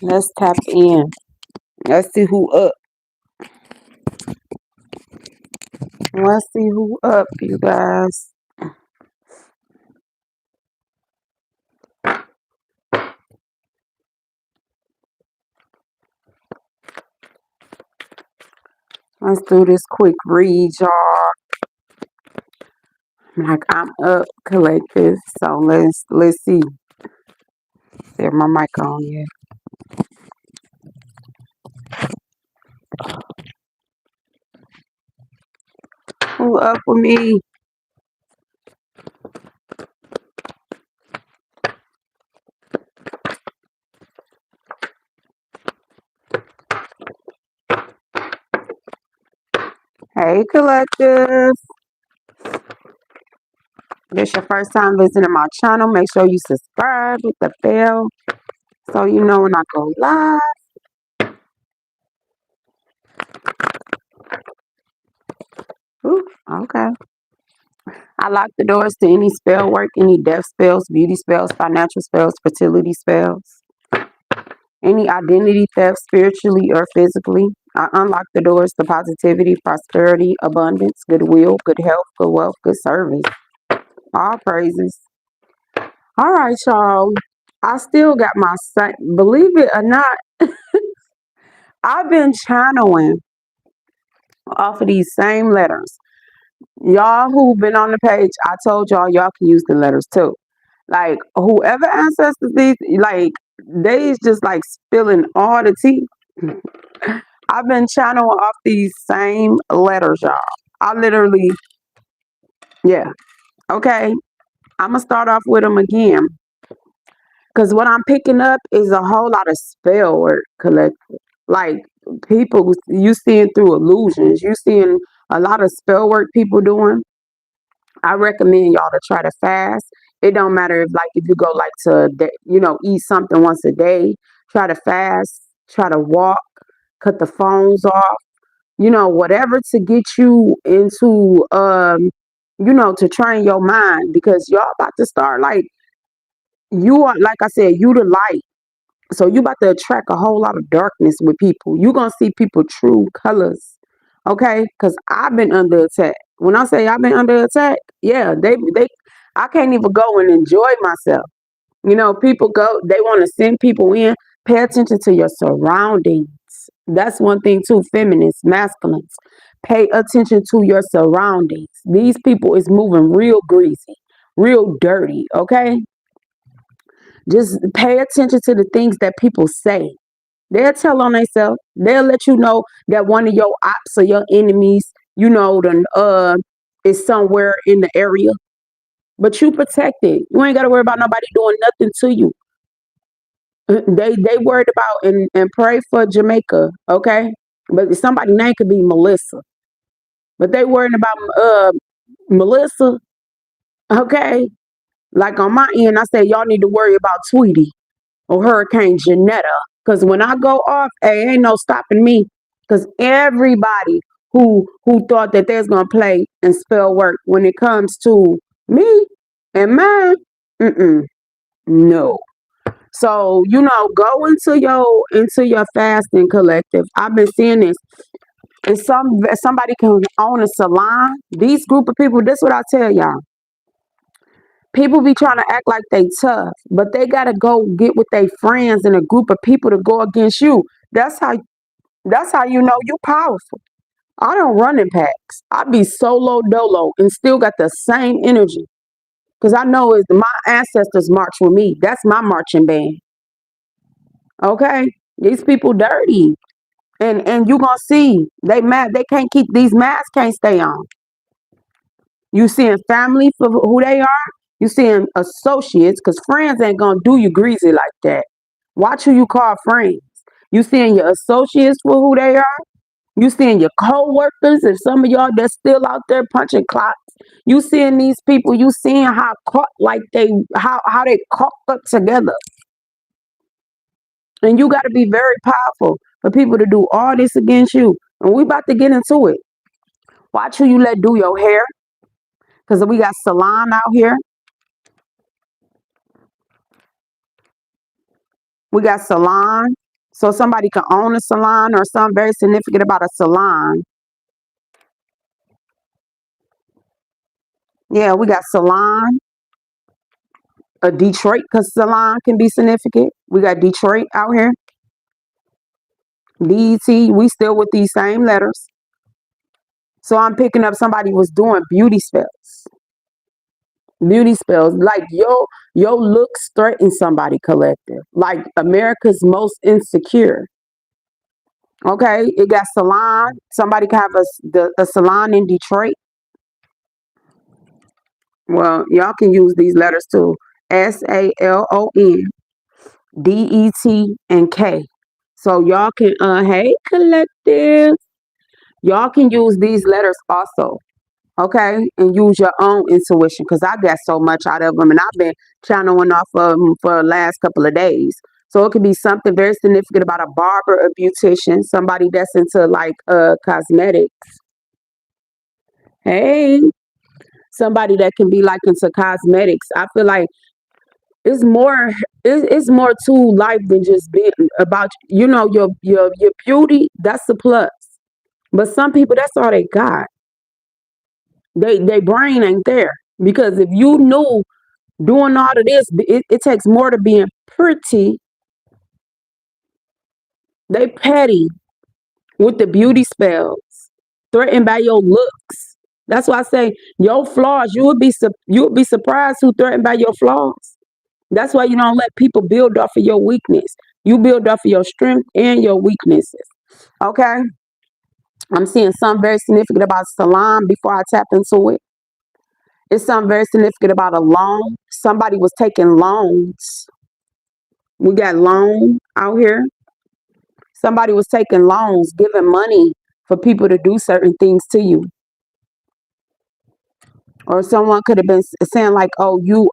Let's tap in. Let's see who up. Let's see who up, you guys. Let's do this quick read, y'all. Like I'm up, collective. So let's see. There, my mic on yet. Who up with me? Hey, collective. This your first time visiting my channel. Make sure you subscribe with the bell so you know when I go live. Ooh, okay. I lock the doors to any spell work, any death spells, beauty spells, financial spells, fertility spells, any identity theft, spiritually or physically. I unlock the doors to positivity, prosperity, abundance, goodwill, good health, good wealth, good service. All praises. All right, y'all. I still got my sight. Believe it or not, I've been channeling off of these same letters. Y'all who've been on the page, I told y'all can use the letters too. Like whoever ancestors these, like they just like spilling all the tea. I've been channeling off these same letters, y'all. I literally, yeah. Okay, I'm gonna start off with them again because what I'm picking up is a whole lot of spell work, collective. Like people, you seeing through illusions. You seeing a lot of spell work people doing. I recommend y'all to try to fast. It don't matter if you go like to eat something once a day. Try to fast. Try to walk. Cut the phones off. Whatever to get you into to train your mind because y'all about to start like you are like I said, you the light. So you about to attract a whole lot of darkness with people. You gonna see people true colors. Okay? Because I've been under attack. When I say I've been under attack, yeah, they I can't even go and enjoy myself. People go, they want to send people in. Pay attention to your surroundings. That's one thing too, feminists, masculines. Pay attention to your surroundings. These people is moving real greasy, real dirty, okay? Just pay attention to the things that people say. They'll tell on themselves. They'll let you know that one of your ops or your enemies, is somewhere in the area. But you protected. You ain't gotta worry about nobody doing nothing to you. They worried about and pray for Jamaica, okay? But somebody's name could be Melissa. But they worried about Melissa, okay? Like on my end, I say y'all need to worry about Tweety or Hurricane Janetta. Because when I go off, hey, ain't no stopping me. Because everybody who thought that they're gonna play and spell work when it comes to me and mine, no. So go into your fasting collective. I've been seeing this. And somebody can own a salon. These group of people, this is what I tell y'all. People be trying to act like they tough, but they gotta go get with their friends and a group of people to go against you. That's how you know you powerful. I don't run in packs. I be solo dolo and still got the same energy. Cause I know it's my ancestors march with me. That's my marching band. Okay? These people dirty. And you gonna see they mad they can't keep these masks can't stay on. You seeing family for who they are. You seeing associates because friends ain't gonna do you greasy like that. Watch who you call friends. You seeing your associates for who they are. You seeing your co-workers. If some of y'all that's still out there punching clocks. You seeing these people. You seeing how caught like how they caught up together. And you got to be very powerful for people to do all this against you. And we about to get into it. Watch who you let do your hair. Because we got salon out here. We got salon. So somebody can own a salon or something very significant about a salon. Yeah, we got salon, a Detroit, because salon can be significant. We got Detroit out here. DET, we still with these same letters. So I'm picking up somebody was doing beauty spells. Beauty spells. Like your looks threaten somebody, collective. Like America's most insecure. Okay, it got salon. Somebody can have a salon in Detroit. Well, y'all can use these letters too. SALON, DET, and K. So y'all can hey collective. Y'all can use these letters also. Okay, and use your own intuition because I got so much out of them, and I've been channeling off of them for the last couple of days. So it could be something very significant about a barber, a beautician, somebody that's into like cosmetics. Hey, somebody that can be like into cosmetics. I feel like it's more it's more to life than just being about your beauty. That's a plus, but some people that's all they got. They brain ain't there because if you knew doing all of this, it takes more to being pretty. They petty with the beauty spells, threatened by your looks. That's why I say your flaws. You would be surprised who threatened by your flaws. That's why you don't let people build off of your weakness. You build off of your strength and your weaknesses. Okay. I'm seeing something very significant about salon before I tap into it. It's something very significant about a loan. Somebody was taking loans. We got loan out here. Somebody was taking loans, giving money for people to do certain things to you. Or someone could have been saying like, "Oh, you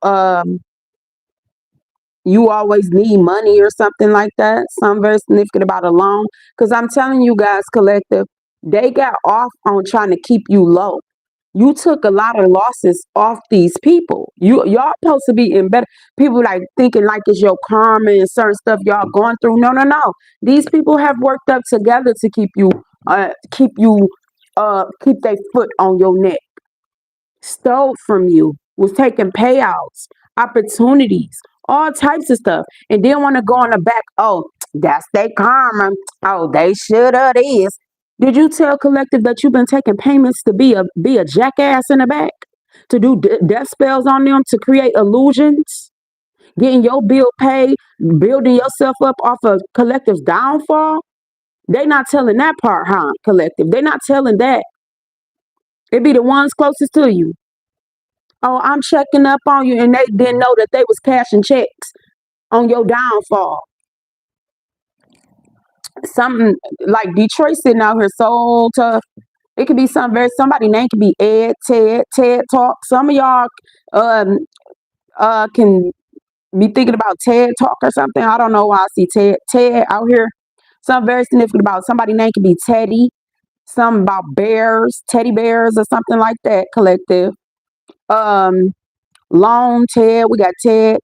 always need money," or something like that. Something very significant about a loan. Because I'm telling you guys, collective, they got off on trying to keep you low. You took a lot of losses off these people. Y'all supposed to be in better. People like thinking like it's your karma and certain stuff y'all going through. No, no, no. These people have worked up together to keep their foot on your neck. Stole from you, was taking payouts, opportunities, all types of stuff, and then want to go on the back. Oh, that's their karma. Oh, they should have this. Did you tell collective that you've been taking payments to be a jackass in the back, to do death spells on them, to create illusions, getting your bill paid, building yourself up off of collective's downfall? They not telling that part, huh? Collective, they not telling that. It be the ones closest to you. Oh, I'm checking up on you, and they didn't know that they was cashing checks on your downfall. Something like Detroit sitting out here so tough. It could be somebody name could be Ed, Ted Talk. Some of y'all um can be thinking about TED Talk or something. I don't know why I see Ted out here. Something very significant about somebody name could be Teddy. Something about bears, teddy bears, or something like that. Collective. Um, Long Ted. We got Ted.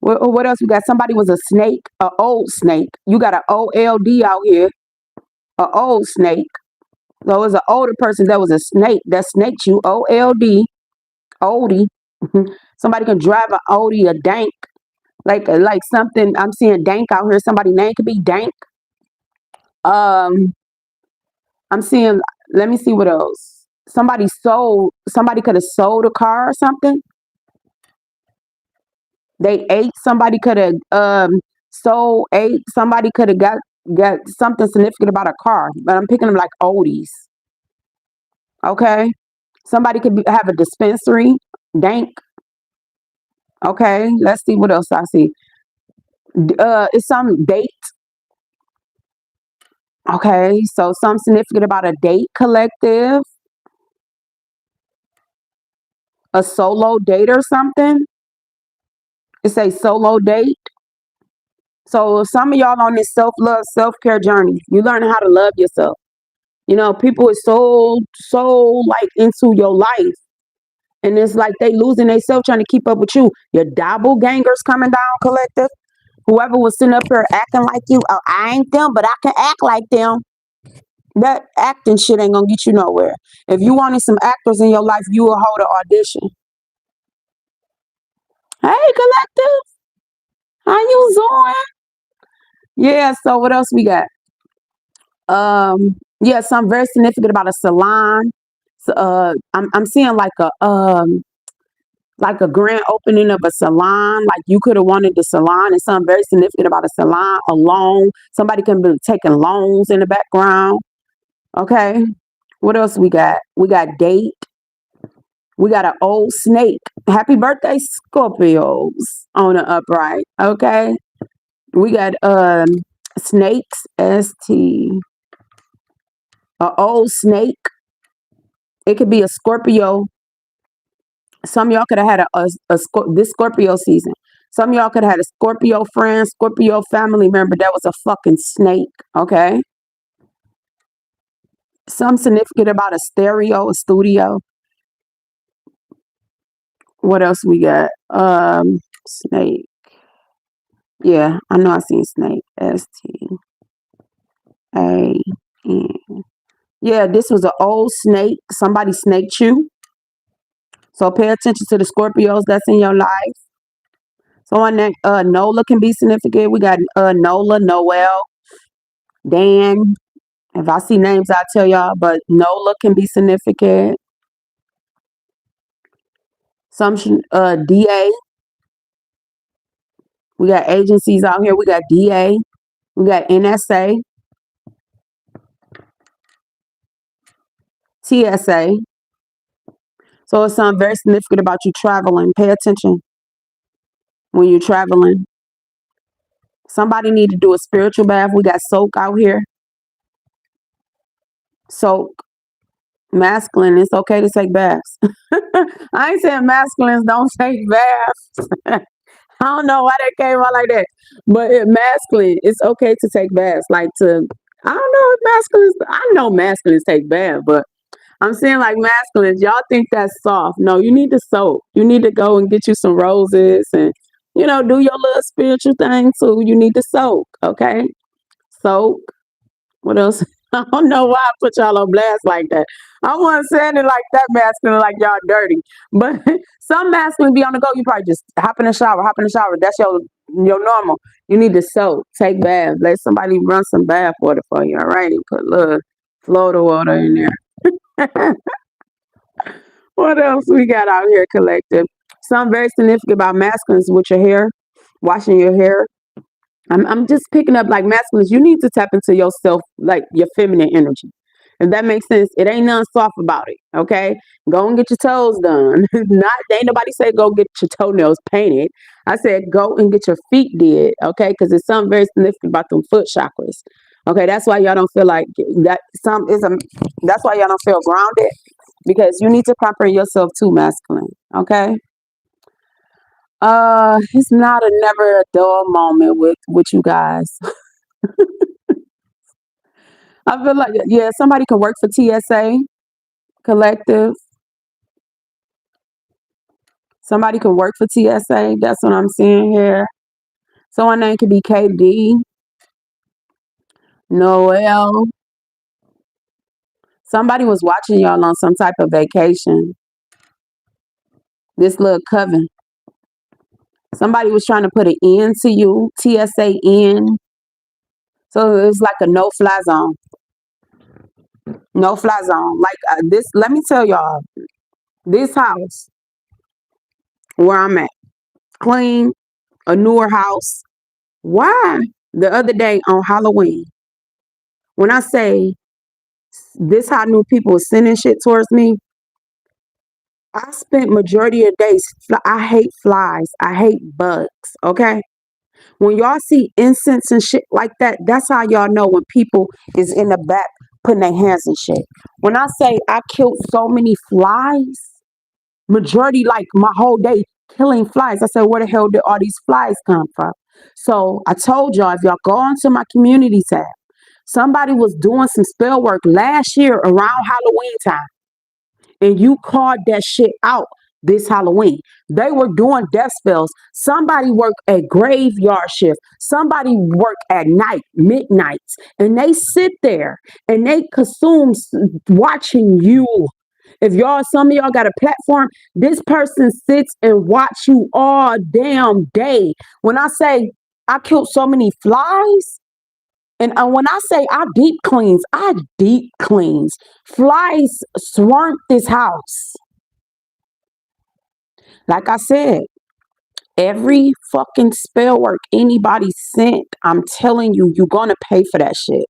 What else? We got somebody was a snake, a old snake. You got an OLD out here, a old snake. So it's an older person that was a snake that snaked you. OLD, oldie. Somebody can drive an oldie, a dank, like something. I'm seeing dank out here. Somebody name could be dank. Um, I'm seeing. Let me see what else. Somebody sold. Somebody could have sold a car or something. They ate. Somebody could have sold, ate. Somebody could have got something significant about a car. But I'm picking them like oldies. Okay. Somebody could have a dispensary. Dank. Okay. Let's see what else I see. It's some date. Okay. So some significant about a date collective. A solo date or something. It's a solo date. So some of y'all on this self-love, self-care journey, you learn how to love yourself. People is so like into your life. And it's like they losing themselves trying to keep up with you. Your doppelgangers coming down, collective. Whoever was sitting up here acting like you, oh, I ain't them, but I can act like them. That acting shit ain't gonna get you nowhere. If you wanted some actors in your life, you will hold an audition. Hey, collective, how you doing? Yeah. So what else we got? Yeah, something very significant about a salon. So, I'm seeing like a grand opening of a salon. Like you could have wanted the salon, and something very significant about a salon. A loan. Somebody can be taking loans in the background. Okay. What else we got? We got date. We got an old snake. Happy birthday, Scorpios on the upright. Okay. We got snakes. ST. A old snake. It could be a Scorpio. Some of y'all could have had this Scorpio season. Some of y'all could have had a Scorpio friend, Scorpio family member that was a fucking snake. Okay. Some significant about a stereo, a studio. What else we got? Snake. Yeah, I know I seen snake. STA. Yeah, this was an old snake. Somebody snaked you. So pay attention to the Scorpios that's in your life. So on that, Nola can be significant. We got Nola, Noel, Dan. If I see names, I'll tell y'all, but Nola can be significant. Some DA. We got agencies out here. We got DA. We got NSA, TSA. So it's something very significant about you traveling. Pay attention when you're traveling. Somebody need to do a spiritual bath. We got soak out here. Soak. Masculine. It's okay to take baths. I ain't saying masculines don't take baths. I don't know why that came out like that. But masculine, it's okay to take baths. I don't know if masculines, I know masculines take baths, but I'm saying like masculines, y'all think that's soft. No, you need to soak. You need to go and get you some roses and, do your little spiritual thing too. You need to soak, okay? Soak. What else? I don't know why I put y'all on blast like that. I wasn't saying it like that masculine, like y'all dirty. But some masculine be on the go. You probably just hop in the shower, hop in the shower. That's your normal. You need to soak, take bath, let somebody run some bath water for you. All right, and put a little Florida water in there. What else we got out here, collective? Something very significant about masculines with your hair, washing your hair. I'm just picking up like masculines. You need to tap into yourself, like your feminine energy. If that makes sense, it ain't nothing soft about it. Okay, go and get your toes done. Not ain't nobody say go get your toenails painted. I said go and get your feet did. Okay, because it's something very significant about them foot chakras. Okay, that's why y'all don't feel like that. That's why y'all don't feel grounded because you need to pamper yourself too, masculine. Okay. It's not a never a dull moment with you guys. I feel like yeah, somebody can work for TSA collective. Somebody can work for TSA. That's what I'm seeing here. Someone name could be KD, Noel. Somebody was watching y'all on some type of vacation. This little coven. Somebody was trying to put an end to you. TSA in. So it was like a no fly zone. No fly zone. Like this. Let me tell y'all. This house where I'm at, clean, a newer house. Why? The other day on Halloween, when I say this how new people are sending shit towards me, I spent majority of days. I hate flies. I hate bugs. Okay. When y'all see incense and shit like that, that's how y'all know when people is in the back putting their hands in shit. When I say I killed so many flies, majority like my whole day killing flies. I said, where the hell did all these flies come from? So I told y'all if y'all go onto my community tab, somebody was doing some spell work last year around Halloween time, and you called that shit out. this Halloween. They were doing death spells. Somebody worked a graveyard shift. Somebody worked at night, midnights, and they sit there and they consume watching you. If y'all, some of y'all got a platform, this person sits and watch you all damn day. When I say I killed so many flies, and when I say I deep cleans. Flies swarm this house. Like I said, every fucking spell work anybody sent, I'm telling you, you're gonna pay for that shit.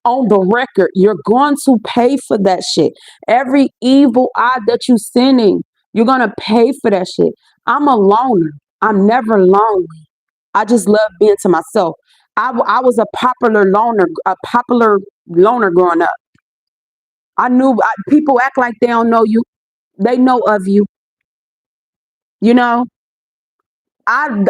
On the record, you're going to pay for that shit. Every evil eye that you sending, you're gonna pay for that shit. I'm a loner. I'm never lonely. I just love being to myself. I was a popular loner growing up. People act like they don't know you. They know of you. You know, I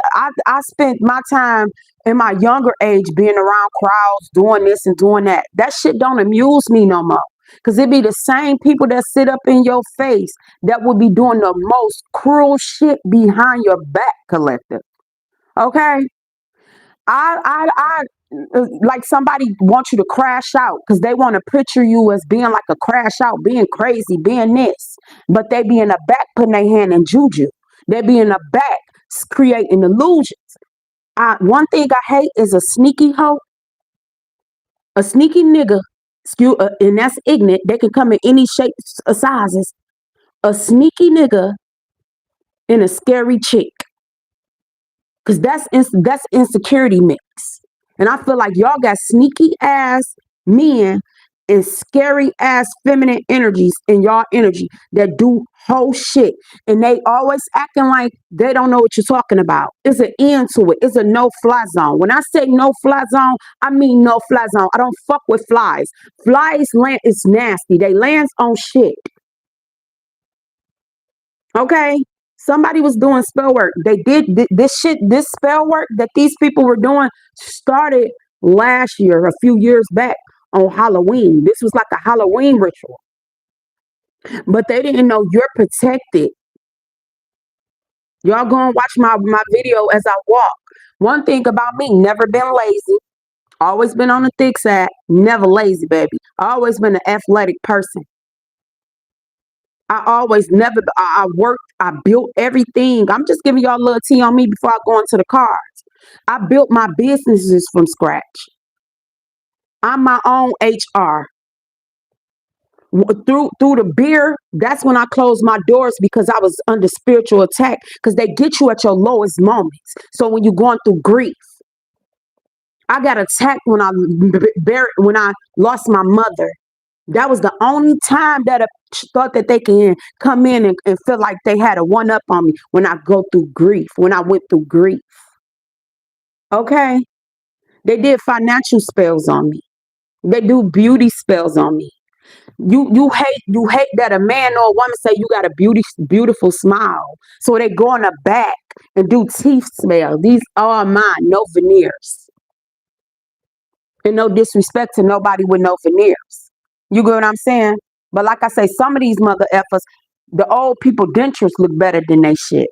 spent my time in my younger age being around crowds, doing this and doing that. That shit don't amuse me no more. Cause it be the same people that sit up in your face that would be doing the most cruel shit behind your back, collective. Okay? I like somebody wants you to crash out because they want to picture you as being like a crash out, being crazy, being this, but they be in the back putting their hand in juju. They be in the back creating illusions. One thing I hate is a sneaky hoe, a sneaky nigga. And that's ignorant. They can come in any shapes or sizes. A sneaky nigga and a scary chick. Cause that's insecurity mix. And I feel like y'all got sneaky ass men and scary ass feminine energies in y'all energy that do whole shit. And they always acting like they don't know what you're talking about. It's an end to it. It's a no fly zone. When I say no fly zone, I mean no fly zone. I don't fuck with flies. Flies land is nasty. They lands on shit. Okay? Somebody was doing spell work. They did this shit, this spell work that these people were doing started last year, a few years back on Halloween. This was like a Halloween ritual. But they didn't know you're protected. Y'all go and watch my video as I walk. One thing about me, never been lazy. Always been on the thick side. Never lazy, baby. Always been an athletic person. I always never, I worked, I built everything. I'm just giving y'all a little tea on me before I go into the cards. I built my businesses from scratch. I'm my own HR. Through the beer, that's when I closed my doors because I was under spiritual attack because they get you at your lowest moments. So when you're going through grief, I got attacked when I lost my mother. That was the only time that I thought that they can come in and feel like they had a one up on me when I go through grief, when I went through grief. Okay? They did financial spells on me. They do beauty spells on me. You hate that a man or a woman say you got a beautiful smile. So they go in the back and do teeth spell. These are mine, no veneers. And no disrespect to nobody with no veneers. You get what I'm saying? But like I say, some of these mother effers, the old people dentures look better than they shit.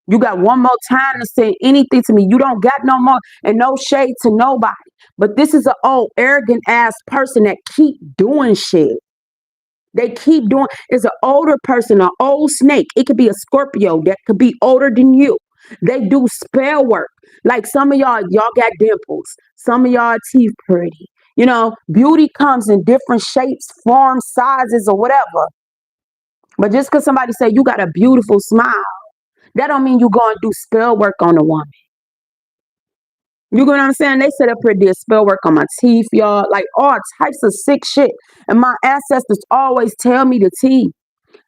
You got one more time to say anything to me. You don't got no more and no shade to nobody. But this is an old arrogant ass person that keep doing shit. They keep doing. It's an older person, an old snake. It could be a Scorpio that could be older than you. They do spell work. Like some of y'all got dimples. Some of y'all teeth pretty. You know, beauty comes in different shapes, forms, sizes, or whatever. But just because somebody say you got a beautiful smile, that don't mean you go and do spell work on a woman. You get what I'm saying? They set up here did spell work on my teeth, y'all, like all types of sick shit. And my ancestors always tell me the tea.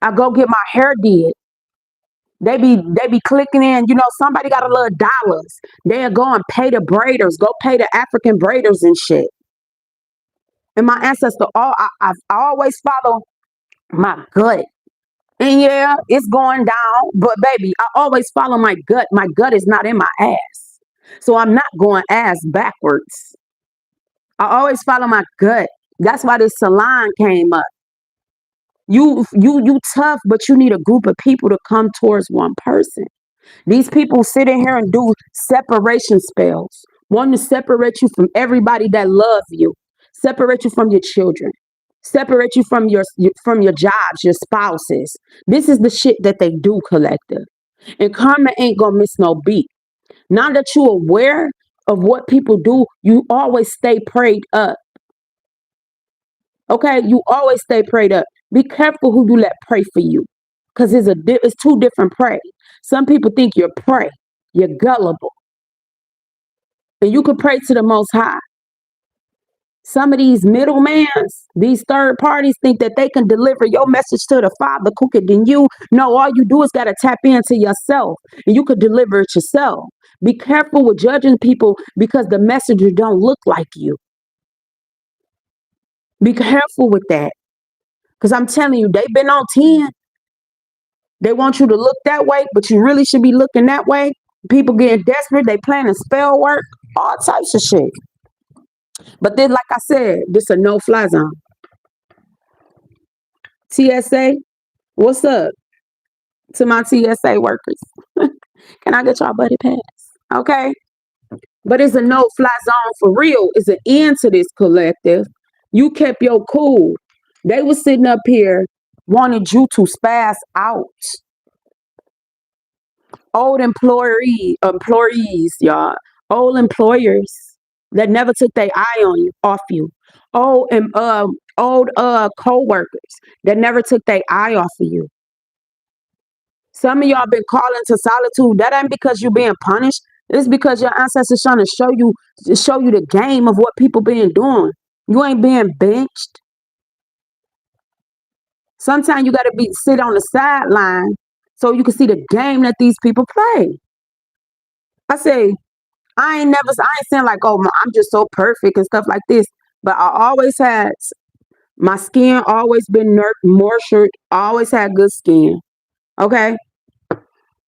I go get my hair did. They be clicking in, you know, somebody got a little dollars. They'll go and pay the braiders, go pay the African braiders and shit. And my ancestor, I always follow my gut. And yeah, it's going down, but baby, I always follow my gut. My gut is not in my ass. So I'm not going ass backwards. I always follow my gut. That's why this salon came up. You tough, but you need a group of people to come towards one person. These people sit in here and do separation spells, wanting to separate you from everybody that loves you, separate you from your children, separate you from your jobs, your spouses. This is the shit that they do, collective. And karma ain't gonna miss no beat. Now that you're aware of what people do, you always stay prayed up. Okay, you always stay prayed up. Be careful who you let pray for you, because it's two different prey. Some people think you're prey, you're gullible, and you could pray to the Most High. Some of these middlemans, these third parties, think that they can deliver your message to the Father quicker than you. No, all you do is got to tap into yourself, and you could deliver it yourself. Be careful with judging people because the messenger don't look like you. Be careful with that, because I'm telling you, they've been on 10. They want you to look that way, but you really should be looking that way. People getting desperate. They planning spell work, all types of shit. But then, like I said, this a no-fly zone. TSA, what's up to my TSA workers? Can I get y'all buddy pass? Okay. But it's a no-fly zone for real. It's an end to this, collective. You kept your cool. They was sitting up here wanted you to spaz out. Old employees, y'all. Old employers that never took their eye on you, off you. Old co-workers that never took their eye off of you. Some of y'all been calling to solitude. That ain't because you being punished. It's because your ancestors trying to show you the game of what people been doing. You ain't being benched. Sometimes you gotta sit on the sideline so you can see the game that these people play. I ain't saying like, oh, I'm just so perfect and stuff like this. But I always had my skin always been moistured. I always had good skin. Okay.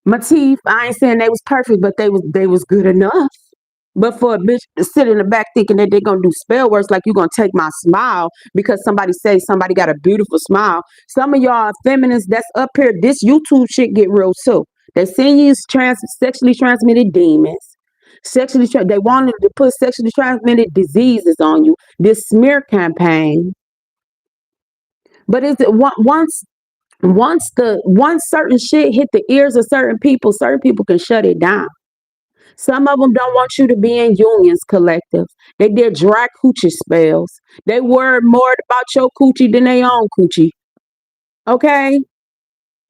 My teeth, I ain't saying they was perfect, but they was good enough. But for a bitch to sit in the back thinking that they're gonna do spell works like you're gonna take my smile because somebody got a beautiful smile. Some of y'all feminists that's up here, this YouTube shit get real too. They send you sexually transmitted demons. They wanted to put sexually transmitted diseases on you. This smear campaign. But is it once certain shit hit the ears of certain people can shut it down. Some of them don't want you to be in unions, collective. They did dry coochie spells. They worried more about your coochie than they own coochie. Okay?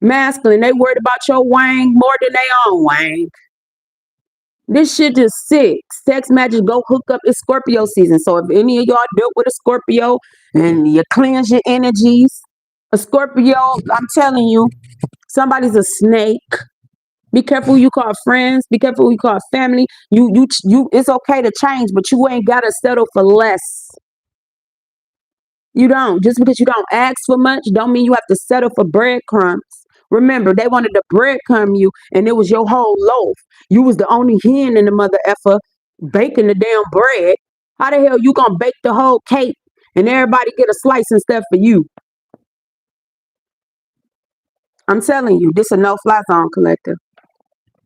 Masculine. They worried about your wang more than they own wang. This shit is sick. Sex magic, go hook up. It's Scorpio season. So if any of y'all dealt with a Scorpio and you cleanse your energies, a Scorpio, I'm telling you, somebody's a snake. Be careful who you call friends. Be careful who you call family. You. It's okay to change, but you ain't gotta settle for less. You don't. Just because you don't ask for much, don't mean you have to settle for breadcrumbs. Remember, they wanted to breadcrumb you, and it was your whole loaf. You was the only hen in the mother effer baking the damn bread. How the hell you gonna bake the whole cake and everybody get a slice and stuff for you? I'm telling you, this a no-fly zone, collective.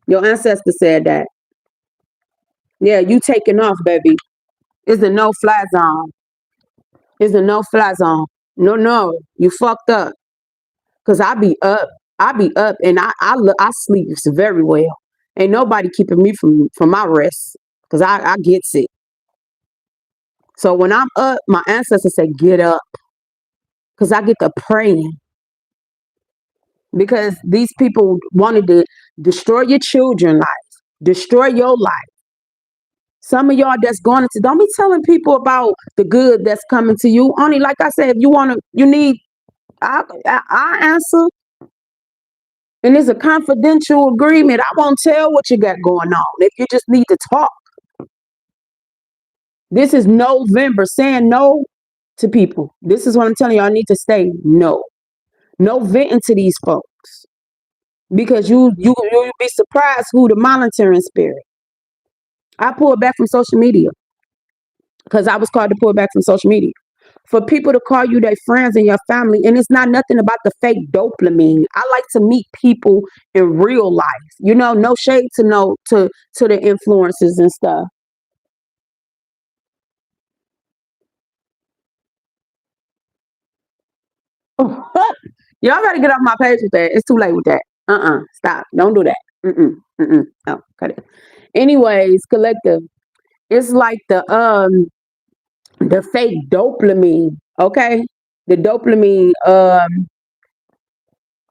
Your ancestor said that. Yeah, you taking off, baby. It's a no-fly zone. It's a no-fly zone. No, you fucked up. Cause I be up, and I sleep very well. Ain't nobody keeping me from my rest. Cause I get sick. So when I'm up, my ancestors say get up. Cause I get to praying. Because these people wanted to destroy your children's lives, destroy your life. Some of y'all that's going into, don't be telling people about the good that's coming to you. Only like I said, if you need, I answer. And it's a confidential agreement. I won't tell what you got going on. If you just need to talk. This is November, saying no to people. This is what I'm telling you. I need to say no. No venting to these folks. Because you'll be surprised who the monitoring spirit. I pulled back from social media. Because I was called to pull back from social media. for people to call you their friends and your family, and it's not nothing about the fake dopamine. I like to meet people in real life. No shade to the influencers and stuff. Y'all gotta get off my page with that. It's too late with that. Stop. Don't do that. No, cut it. Anyways, collective. It's like the fake dopamine. Okay, the dopamine.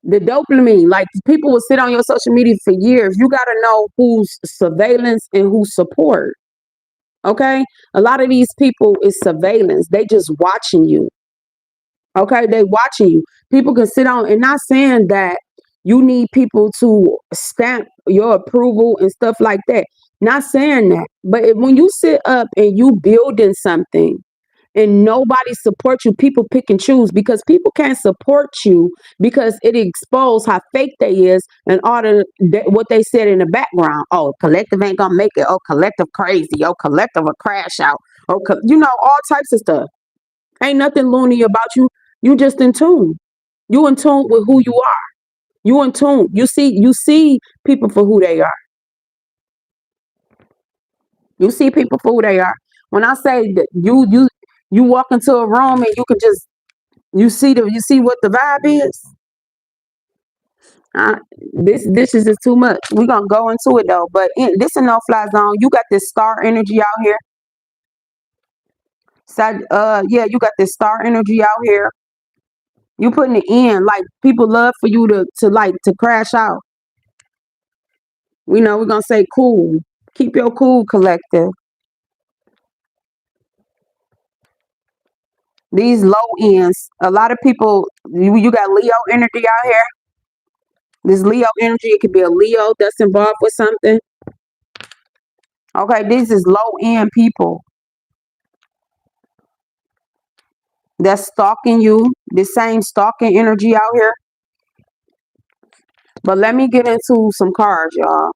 The dopamine. Like people will sit on your social media for years. You gotta know who's surveillance and who's support. Okay, a lot of these people is surveillance. They just watching you. Okay, they watching you. People can sit on and not saying that you need people to stamp your approval and stuff like that. Not saying that. But when you sit up and you building something and nobody supports you, people pick and choose because people can't support you because it exposes how fake they is and all what they said in the background. Oh, collective ain't gonna make it. Oh, collective crazy. Oh, collective a crash out. Oh, all types of stuff. Ain't nothing loony about you. You just in tune. You in tune with who you are. You in tune. You see people for who they are. You see people for who they are. When I say that you walk into a room and you can just you see what the vibe is. Uh, this is just too much. We're gonna go into it though. But this is no fly zone. You got this star energy out here. Yeah, you got this star energy out here. You putting it in. Like people love for you to crash out. We're gonna say cool. Keep your cool, collective. These low ends. A lot of people. You got Leo energy out here. This Leo energy. It could be a Leo that's involved with something. Okay, this is low end people that's stalking you. The same stalking energy out here. But let me get into some cards, y'all.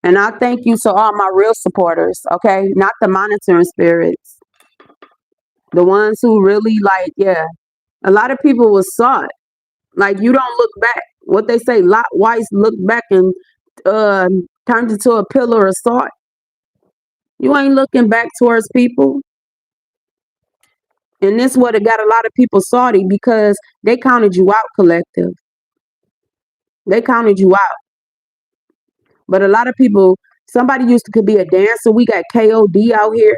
And I thank you to all my real supporters, okay? Not the monitoring spirits. The ones who really like, yeah. A lot of people was sought. Like you don't look back. What they say, Lot Weiss looked back and uh, turned into a pillar of salt. You ain't looking back towards people. And this what it got a lot of people salty because they counted you out, collective. They counted you out. But a lot of people, somebody could be a dancer. We got KOD out here.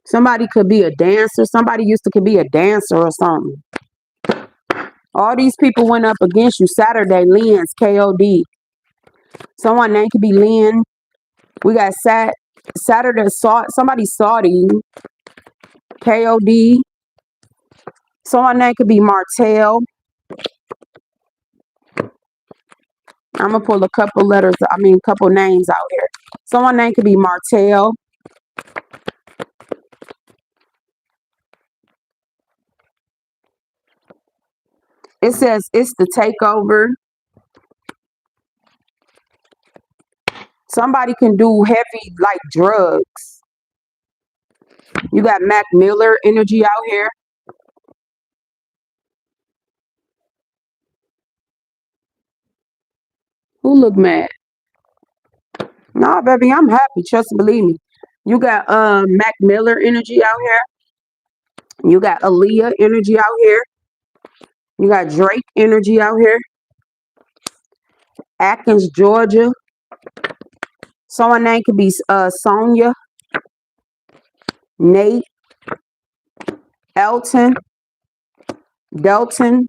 Somebody could be a dancer. Somebody could be a dancer or something. All these people went up against you. Saturday, Lynn's KOD. Someone name could be Lynn. We got Saturday somebody Saudi. KOD. Someone name could be Martell. I'm gonna pull a couple couple names out here. Someone name could be Martell. It says it's the takeover. Somebody can do heavy like drugs. You got Mac Miller energy out here. Who look mad? Nah, baby, I'm happy. Trust and believe me. You got Mac Miller energy out here. You got Aaliyah energy out here. You got Drake energy out here. Athens, Georgia. Someone name could be Sonia, Nate, Elton, Delton,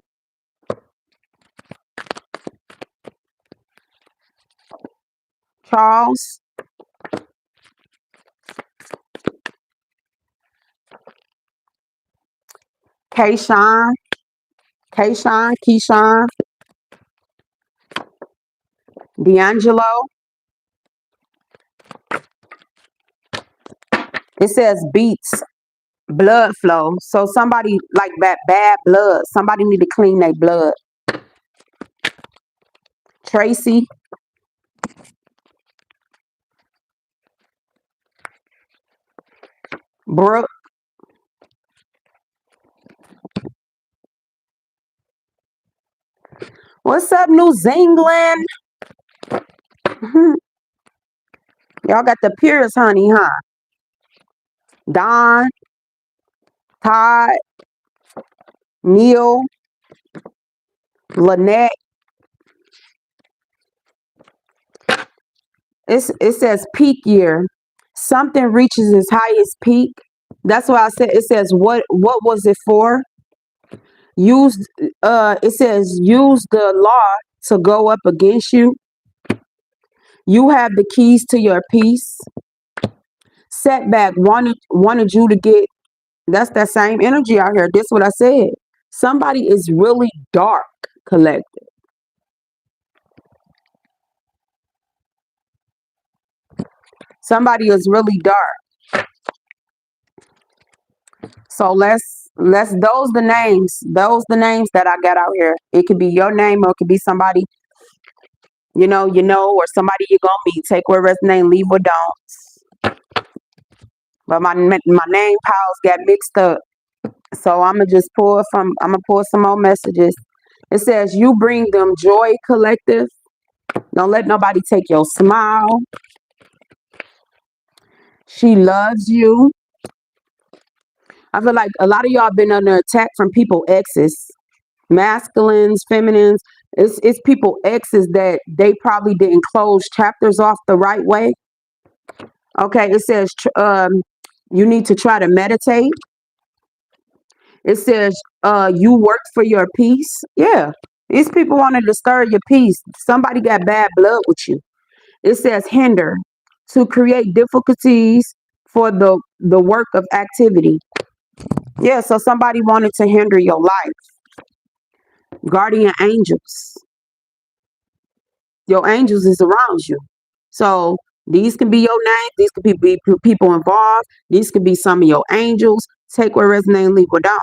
Charles, Kayshawn, Keyshawn, D'Angelo. It says beats, blood flow. So somebody like that bad blood. Somebody need to clean their blood. Tracy, Brooke. What's up, New Zealand? Y'all got the Pierce honey, huh? Don, Todd, Neil, Lynette. It says peak year. Something reaches its highest peak. That's why I said it says what was it for? Use it says use the law to go up against you. You have the keys to your peace. Setback wanted you to get. That's that same energy out here. This is what I said. Somebody is really dark, collective. Somebody is really dark. So let's those the names that I got out here. It could be your name or it could be somebody or somebody you're gonna meet. Take whatever name, leave or don't. But my name piles got mixed up. So I'm gonna pull some more messages. It says you bring them joy, collective. Don't let nobody take your smile. She loves you. I feel like a lot of y'all been under attack from people exes, masculines, feminines. It's people exes that they probably didn't close chapters off the right way. Okay, it says you need to try to meditate. It says you work for your peace. Yeah, these people want to disturb your peace. Somebody got bad blood with you. It says hinder to create difficulties for the work of activity. Yeah, so somebody wanted to hinder your life. Guardian angels. Your angels is around you. So these can be your names. These could be people involved. These could be some of your angels. Take what resonate, leave what don't.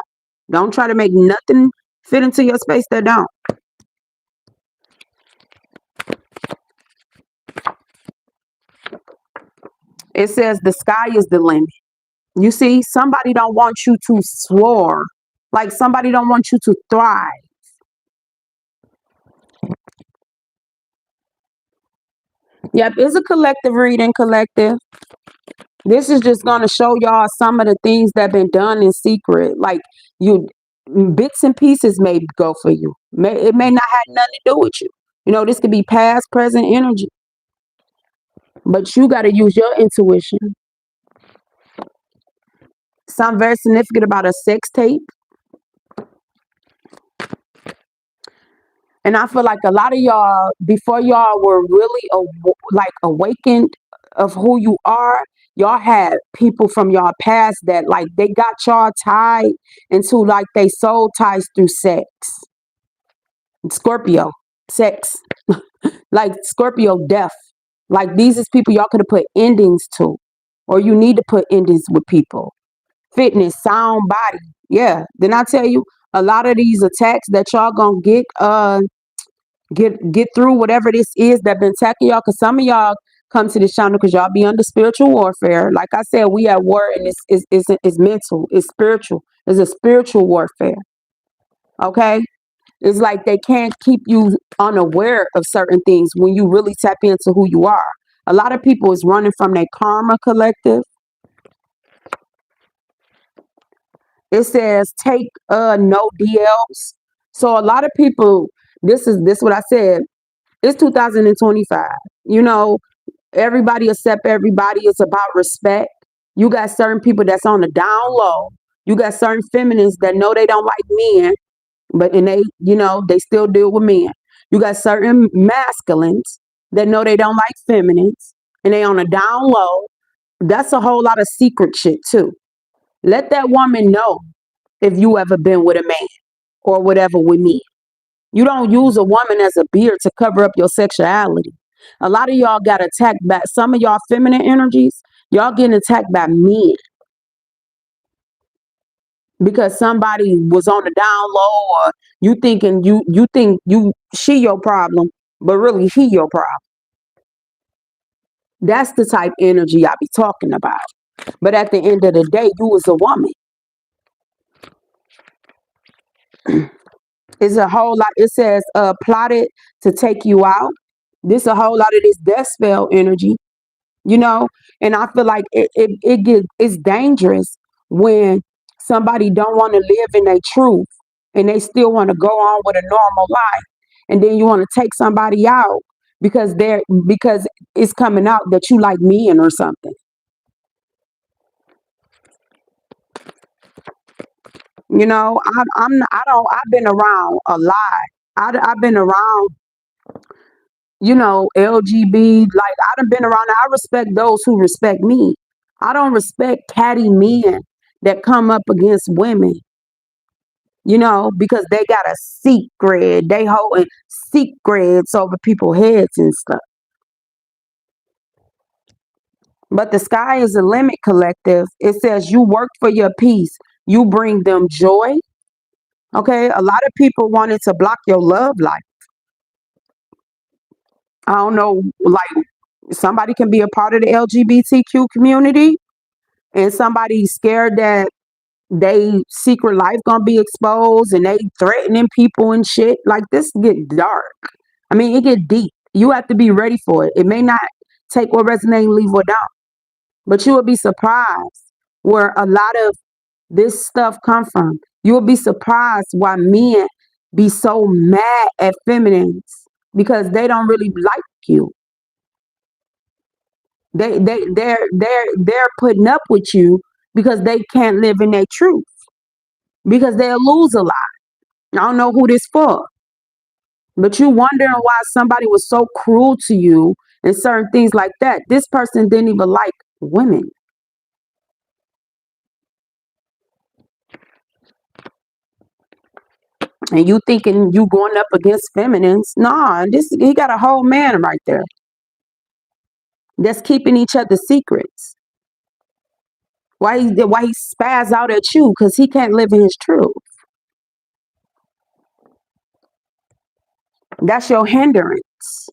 Don't try to make nothing fit into your space that don't. It says the sky is the limit. You see, somebody don't want you to soar. Like somebody don't want you to thrive. Yep, it's a collective reading, collective. This is just going to show y'all some of the things that been done in secret. Like you, bits and pieces may go for you. It may not have nothing to do with you. This could be past, present energy. But you got to use your intuition. Something very significant about a sex tape. And I feel like a lot of y'all, before y'all were really awakened of who you are, y'all had people from y'all past that like they got y'all tied into like they soul ties through sex. Scorpio, sex, like Scorpio death. Like these is people y'all could have put endings to, or you need to put endings with people. Fitness, sound body. Yeah. Then I tell you, a lot of these attacks that y'all gonna get through whatever this is that been attacking y'all, because some of y'all come to this channel because y'all be under spiritual warfare. Like I said, we at war, and it's mental, it's spiritual, it's a spiritual warfare. Okay, it's like they can't keep you unaware of certain things when you really tap into who you are. A lot of people is running from their karma, collective. It says take no DLs. So a lot of people, this what I said. It's 2025. Everybody accept everybody. It's about respect. You got certain people that's on the down low. You got certain feminists that know they don't like men, and they still deal with men. You got certain masculines that know they don't like feminines and they on a down low. That's a whole lot of secret shit too. Let that woman know if you ever been with a man or whatever with me. You don't use a woman as a beard to cover up your sexuality. A lot of y'all got attacked by some of y'all feminine energies. Y'all getting attacked by men because somebody was on the down low, or you think she your problem. but really he your problem. That's the type energy I be talking about. But at the end of the day, you as a woman, it's a whole lot. It says plotted to take you out. This a whole lot of this death spell energy, you know. And I feel like it's dangerous when somebody don't want to live in their truth and they still want to go on with a normal life, and then you want to take somebody out because it's coming out that you like men or something. You know, I don't. I've been around a lot. I've been around, LGB. Like I done been around. I respect those who respect me. I don't respect catty men that come up against women. Because they got a secret. They holding secrets over people's heads and stuff. But the sky is the limit, collective. It says you work for your peace. You bring them joy. Okay. A lot of people wanted to block your love life. I don't know, like somebody can be a part of the LGBTQ community and somebody's scared that they secret life gonna be exposed and they threatening people and shit. Like this get dark. I mean, it get deep. You have to be ready for it. It may not take what resonates and leave what don't. But you will be surprised where a lot of this stuff come from. You will be surprised why men be so mad at feminines because they don't really like you. They're putting up with you because they can't live in their truth. Because they'll lose a lot. I don't know who this for. But you wondering why somebody was so cruel to you and certain things like that. This person didn't even like women. And you thinking you going up against feminines. Nah, this he got a whole man right there that's keeping each other secrets. Why he spaz out at you? Because he can't live in his truth. That's your hindrance.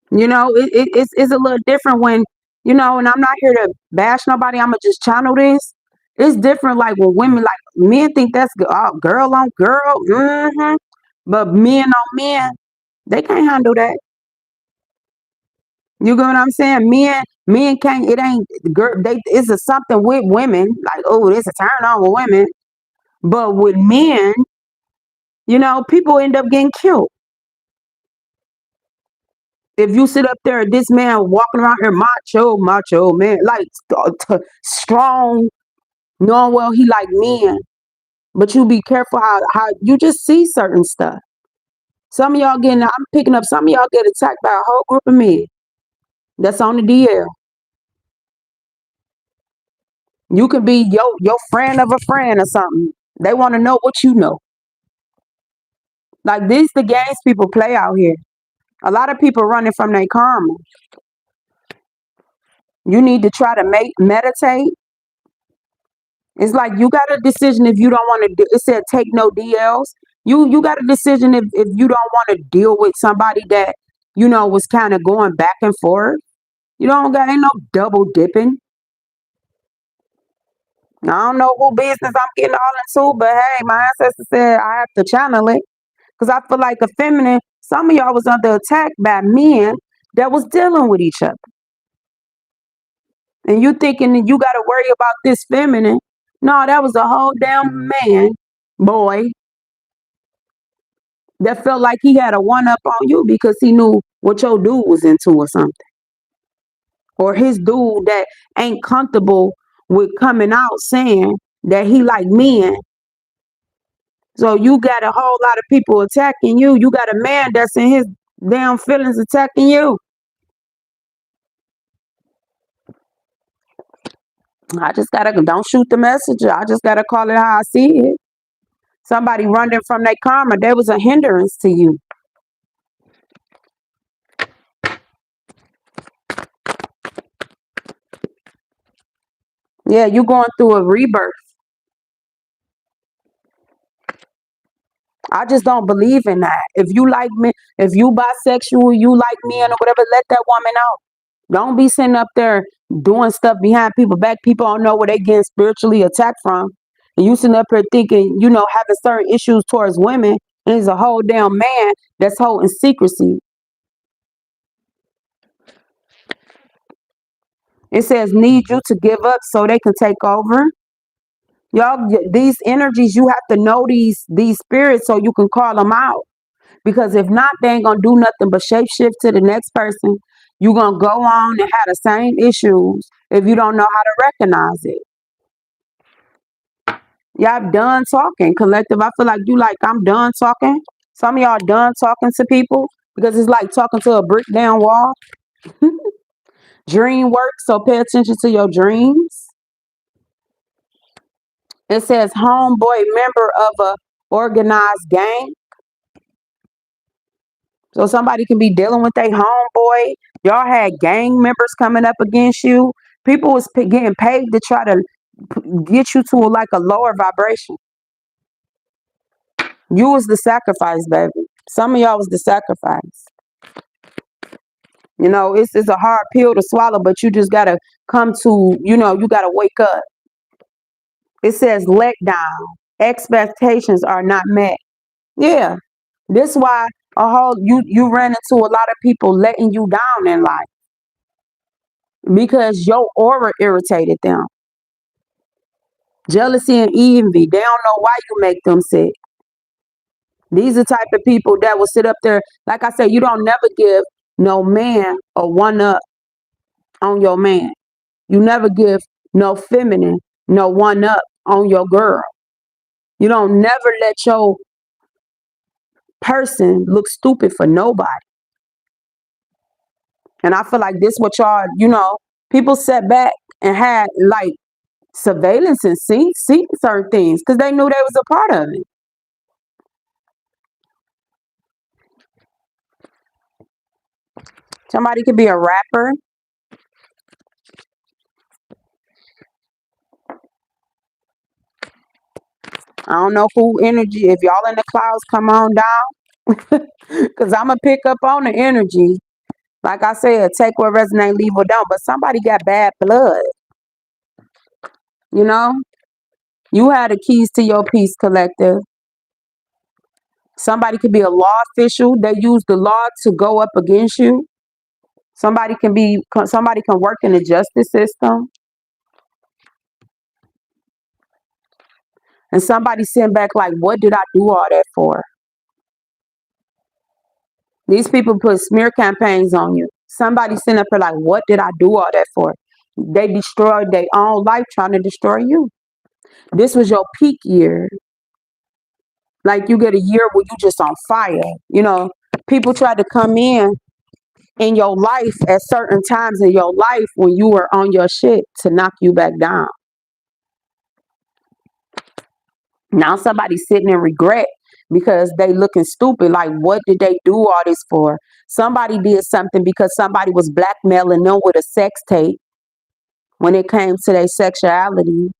It's a little different when, and I'm not here to bash nobody. I'm going to just channel this. It's different like when women, like men think that's girl on girl. But men on men, they can't handle that. You get what I'm saying? Men can't, it ain't, girl, it's a something with women. Like, oh, it's a turn on with women. But with men, people end up getting killed. If you sit up there, this man walking around here, macho man, like strong, knowing well he like men, but you be careful how you just see certain stuff. Some of y'all I'm picking up. Some of y'all get attacked by a whole group of men that's on the DL. You could be your friend of a friend or something. They want to know what you know. Like these the games people play out here. A lot of people running from their karma. You need to try to meditate. It's like you got a decision if you don't want to do it said take no DLs. You got a decision if you don't want to deal with somebody that, was kind of going back and forth. You don't got ain't no double dipping. I don't know who business I'm getting all into, but hey, my ancestor said I have to channel it. Because I feel like a feminine, some of y'all was under attack by men that was dealing with each other. And you thinking that you got to worry about this feminine. No, that was a whole damn man, boy, that felt like he had a one up on you because he knew what your dude was into or something. Or his dude that ain't comfortable with coming out saying that he like men. So you got a whole lot of people attacking you. You got a man that's in his damn feelings attacking you. I just gotta don't shoot the messenger. I just gotta call it how I see it. Somebody running from their karma, there was a hindrance to you. Yeah, you going through a rebirth. I just don't believe in that. If you like me, if you bisexual, you like men or whatever, let that woman out. Don't be sitting up there doing stuff behind people back. People don't know where they getting spiritually attacked from. And you sitting up here thinking, having certain issues towards women, and there's a whole damn man that's holding secrecy. It says need you to give up so they can take over. Y'all, these energies, you have to know these spirits so you can call them out. Because if not, they ain't gonna do nothing but shape shift to the next person. You're gonna go on and have the same issues if you don't know how to recognize it. Y'all done talking, collective. I feel like I'm done talking. Some of y'all done talking to people because it's like talking to a brick down wall. Dream work, so pay attention to your dreams. It says homeboy member of a organized gang. So somebody can be dealing with their homeboy. Y'all had gang members coming up against you. People was getting paid to try to get you to like a lower vibration. You was the sacrifice, baby. Some of y'all was the sacrifice. It's a hard pill to swallow, but you just gotta come to, you gotta wake up. It says let down. Expectations are not met. Yeah. This why you ran into a lot of people letting you down in life because your aura irritated them. Jealousy and envy, they don't know why you make them sick. These are the type of people that will sit up there. Like I said, you don't never give no man a one up on your man. You never give no feminine no one up on your girl. You don't never let your person look stupid for nobody. And I feel like this what y'all, people sat back and had like surveillance and seen certain things because they knew they was a part of it. Somebody could be a rapper. I don't know who energy. If y'all in the clouds, come on down. Because I'm going to pick up on the energy. Like I said, take what resonate, leave what don't. But somebody got bad blood. You know? You had the keys to your peace, collective. Somebody could be a law official. They use the law to go up against you. Somebody can work in the justice system. And somebody sitting back like, what did I do all that for? These people put smear campaigns on you. Somebody sitting up here like, what did I do all that for? They destroyed their own life trying to destroy you. This was your peak year. Like you get a year where you just on fire. People try to come in your life at certain times in your life when you were on your shit to knock you back down. Now somebody's sitting in regret because they looking stupid. Like, what did they do all this for? Somebody did something because somebody was blackmailing them with a sex tape when it came to their sexuality.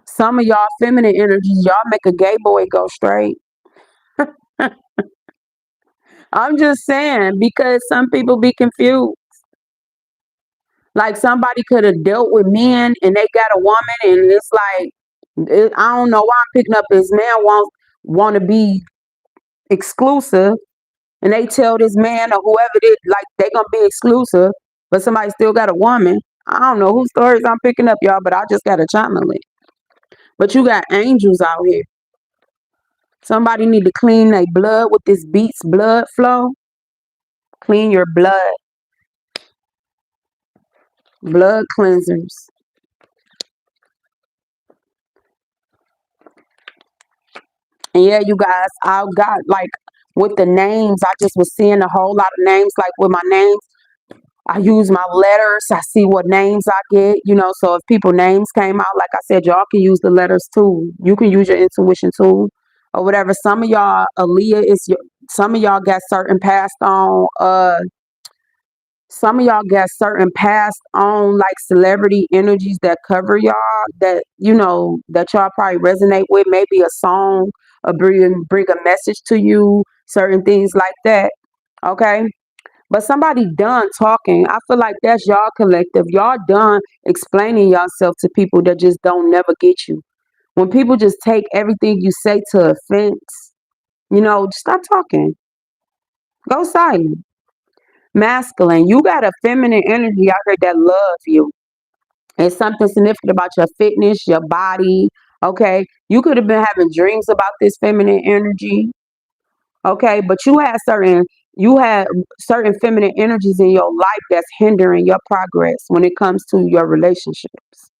Some of y'all feminine energies, y'all make a gay boy go straight. I'm just saying, because some people be confused. Like somebody could have dealt with men and they got a woman and it's like, I don't know why I'm picking up this man want to be exclusive and they tell this man or whoever it is like they gonna be exclusive, but somebody still got a woman. I don't know whose stories I'm picking up, y'all, but I just got a channel it. But you got angels out here. Somebody need to clean their blood with this Beats blood flow. Clean your blood. Blood cleansers. And yeah, you guys, I got like with the names, I just was seeing a whole lot of names. Like with my names, I use my letters. I see what names I get. So if people names came out, like I said, y'all can use the letters too. You can use your intuition too, or whatever. Some of y'all, Aaliyah some of y'all got certain passed on Some of y'all got certain passed on like celebrity energies that cover y'all, that that y'all probably resonate with. Maybe a song, bring a message to you, certain things like that. Okay. But somebody done talking. I feel like that's y'all collective. Y'all done explaining yourself to people that just don't never get you. When people just take everything you say to offense, stop talking. Go silent. Masculine. You got a feminine energy out here that love you. It's something significant about your fitness, your body. Okay. You could have been having dreams about this feminine energy. Okay. But you had certain feminine energies in your life that's hindering your progress when it comes to your relationships.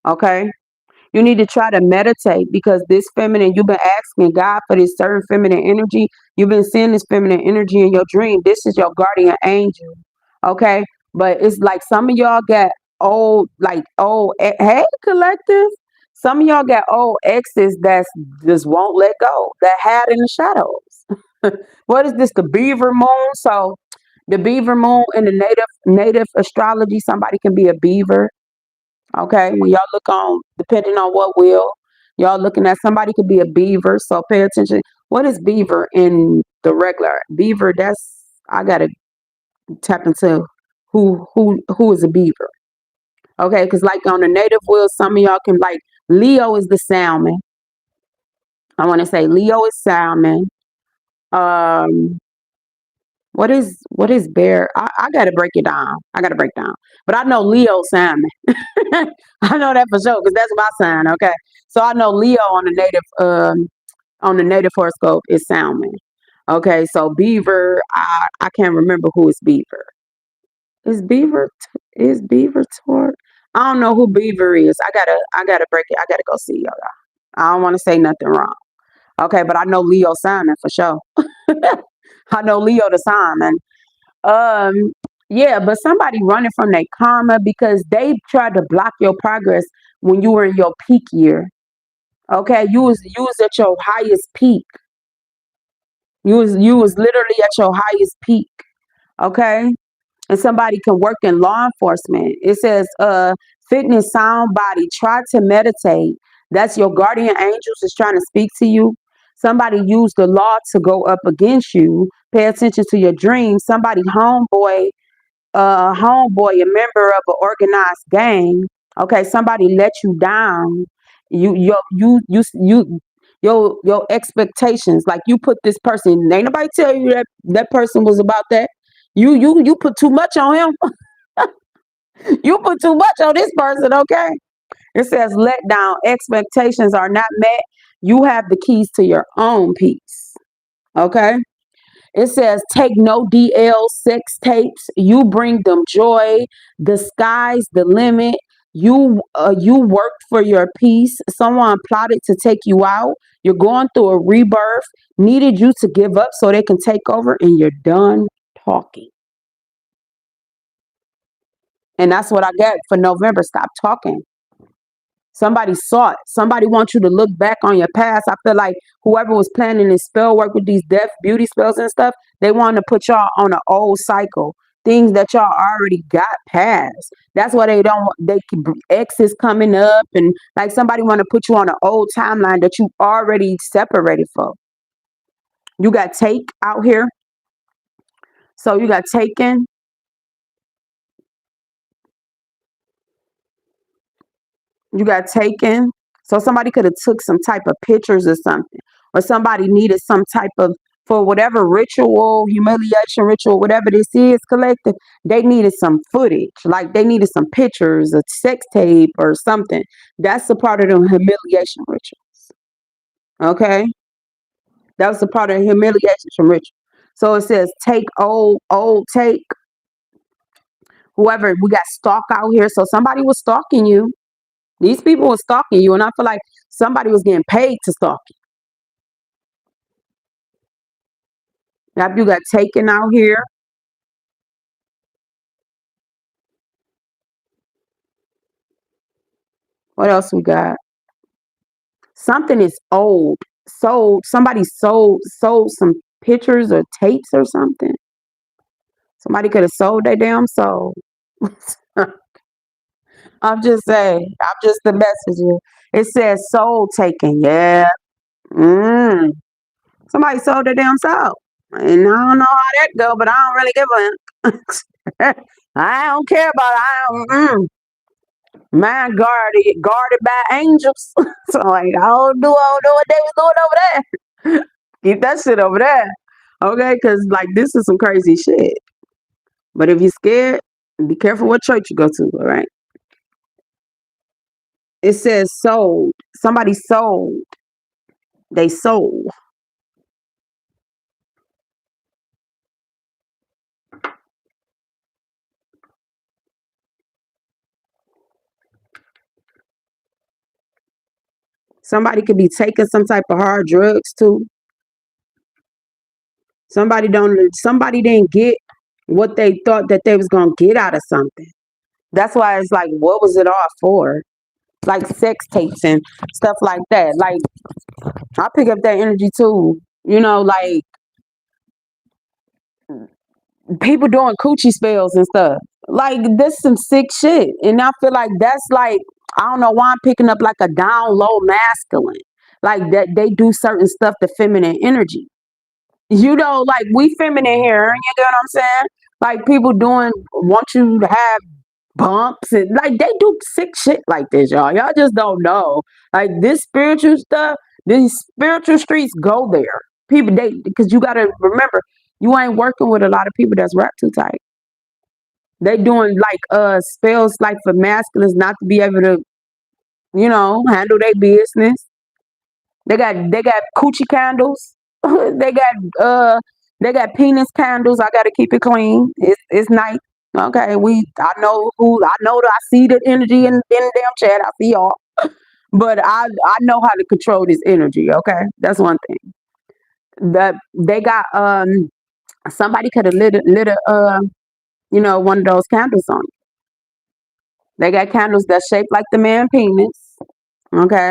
Okay. You need to try to meditate, because this feminine, you've been asking God for this certain feminine energy. You've been seeing this feminine energy in your dream. This is your guardian angel. Okay. But it's like some of y'all got hey, collective. Some of y'all got old exes that just won't let go, that hide in the shadows. What is this? The beaver moon. So the beaver moon in the native astrology, somebody can be a beaver. Okay, when y'all look on, depending on what wheel y'all looking at, somebody could be a beaver. So pay attention. What is beaver in the regular beaver? I gotta tap into who is a beaver. Okay, because like on the native wheel, some of y'all can like Leo is the salmon. I want to say Leo is salmon. Um, what is bear? I gotta break it down. I gotta break down. But I know Leo salmon. I know that for sure because that's my sign. Okay, so I know Leo on the native horoscope is salmon. Okay, so beaver. I can't remember who is beaver. Is beaver Taurus? I don't know who beaver is. I gotta break it. I gotta go see y'all. I don't want to say nothing wrong. Okay, but I know Leo Simon for sure. I know Leo the Simon. Um, yeah, but somebody running from their karma because they tried to block your progress when you were in your peak year. Okay, you was at your highest peak. You was literally at your highest peak. Okay, and somebody can work in law enforcement. It says, fitness, sound body. Try to meditate. That's your guardian angels is trying to speak to you. Somebody used the law to go up against you. Pay attention to your dreams. Somebody a member of an organized gang. Okay, somebody let you down. Your expectations. Like you put this person. Ain't nobody tell you that person was about that. You put too much on him. You put too much on this person. Okay. It says let down. Expectations are not met. You have the keys to your own peace. Okay. It says, take no DL sex tapes. You bring them joy. The sky's the limit. You worked for your peace. Someone plotted to take you out. You're going through a rebirth. Needed you to give up so they can take over, and you're done talking. And that's what I get for November. Stop talking. Somebody saw it. Somebody wants you to look back on your past. I feel like whoever was planning this spell work with these deaf beauty spells and stuff, they want to put y'all on an old cycle. Things that y'all already got past. That's why they don't. They exes coming up, and like somebody want to put you on an old timeline that you already separated from. You got take out here, so you got taken. You got taken. So somebody could have took some type of pictures or something, or somebody needed some type of for whatever ritual, humiliation ritual, whatever this is, collective. They needed some footage, like they needed some pictures, a sex tape, or something. That's a part of the humiliation ritual. Okay, that was a part of the humiliation ritual. So it says take old take. Whoever we got stalk out here, so somebody was stalking you. These people were stalking you, and I feel like somebody was getting paid to stalk you. Now you got taken out here. What else we got? Something is old. Somebody sold some pictures or tapes or something. Somebody could have sold their damn soul. I'm just saying. I'm just the messenger. It says soul taken. Yeah. Mm. Somebody sold their damn soul. And I don't know how that go, but I don't really give a I don't care about it. I don't, mine guarded by angels. So like I don't know what they was doing over there. Keep that shit over there. Okay, because like this is some crazy shit. But if you're scared, be careful what church you go to, all right? It says sold. Somebody sold. They sold. Somebody could be taking some type of hard drugs too. Somebody didn't get what they thought that they was gonna get out of something. That's why it's like, what was it all for? Like sex tapes and stuff like that. Like I pick up that energy too. Like people doing coochie spells and stuff. Like this some sick shit. And I feel like that's like I don't know why I'm picking up like a down low masculine. Like that they do certain stuff to feminine energy. Like we feminine here, you get what I'm saying? Like people doing want you to have bumps and like they do sick shit like this, y'all. Y'all just don't know. Like this spiritual stuff, these spiritual streets go there. People they because you gotta remember you ain't working with a lot of people that's wrapped too tight. They doing like spells like for masculines not to be able to, handle their business. They got coochie candles. they got uh they got penis candles. I gotta keep it clean. It's night. Okay, I see the energy in the damn chat. I see y'all. But I know how to control this energy, okay? That's one thing. That they got somebody could have lit one of those candles on. They got candles that's shaped like the man penis, okay?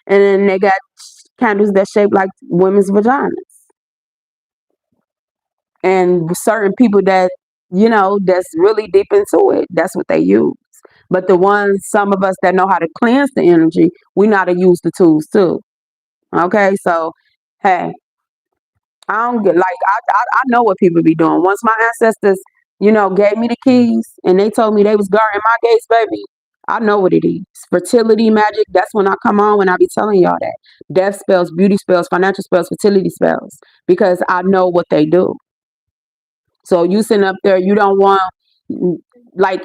And then they got candles that shaped like women's vaginas. And certain people that, that's really deep into it, that's what they use. But some of us that know how to cleanse the energy, we know how to use the tools too. Okay, so hey, I don't get like I know what people be doing. Once my ancestors, gave me the keys and they told me they was guarding my gates, baby. I know what it is. Fertility magic. That's when I come on when I be telling y'all that. Death spells, beauty spells, financial spells, fertility spells. Because I know what they do. So you sitting up there, you don't want like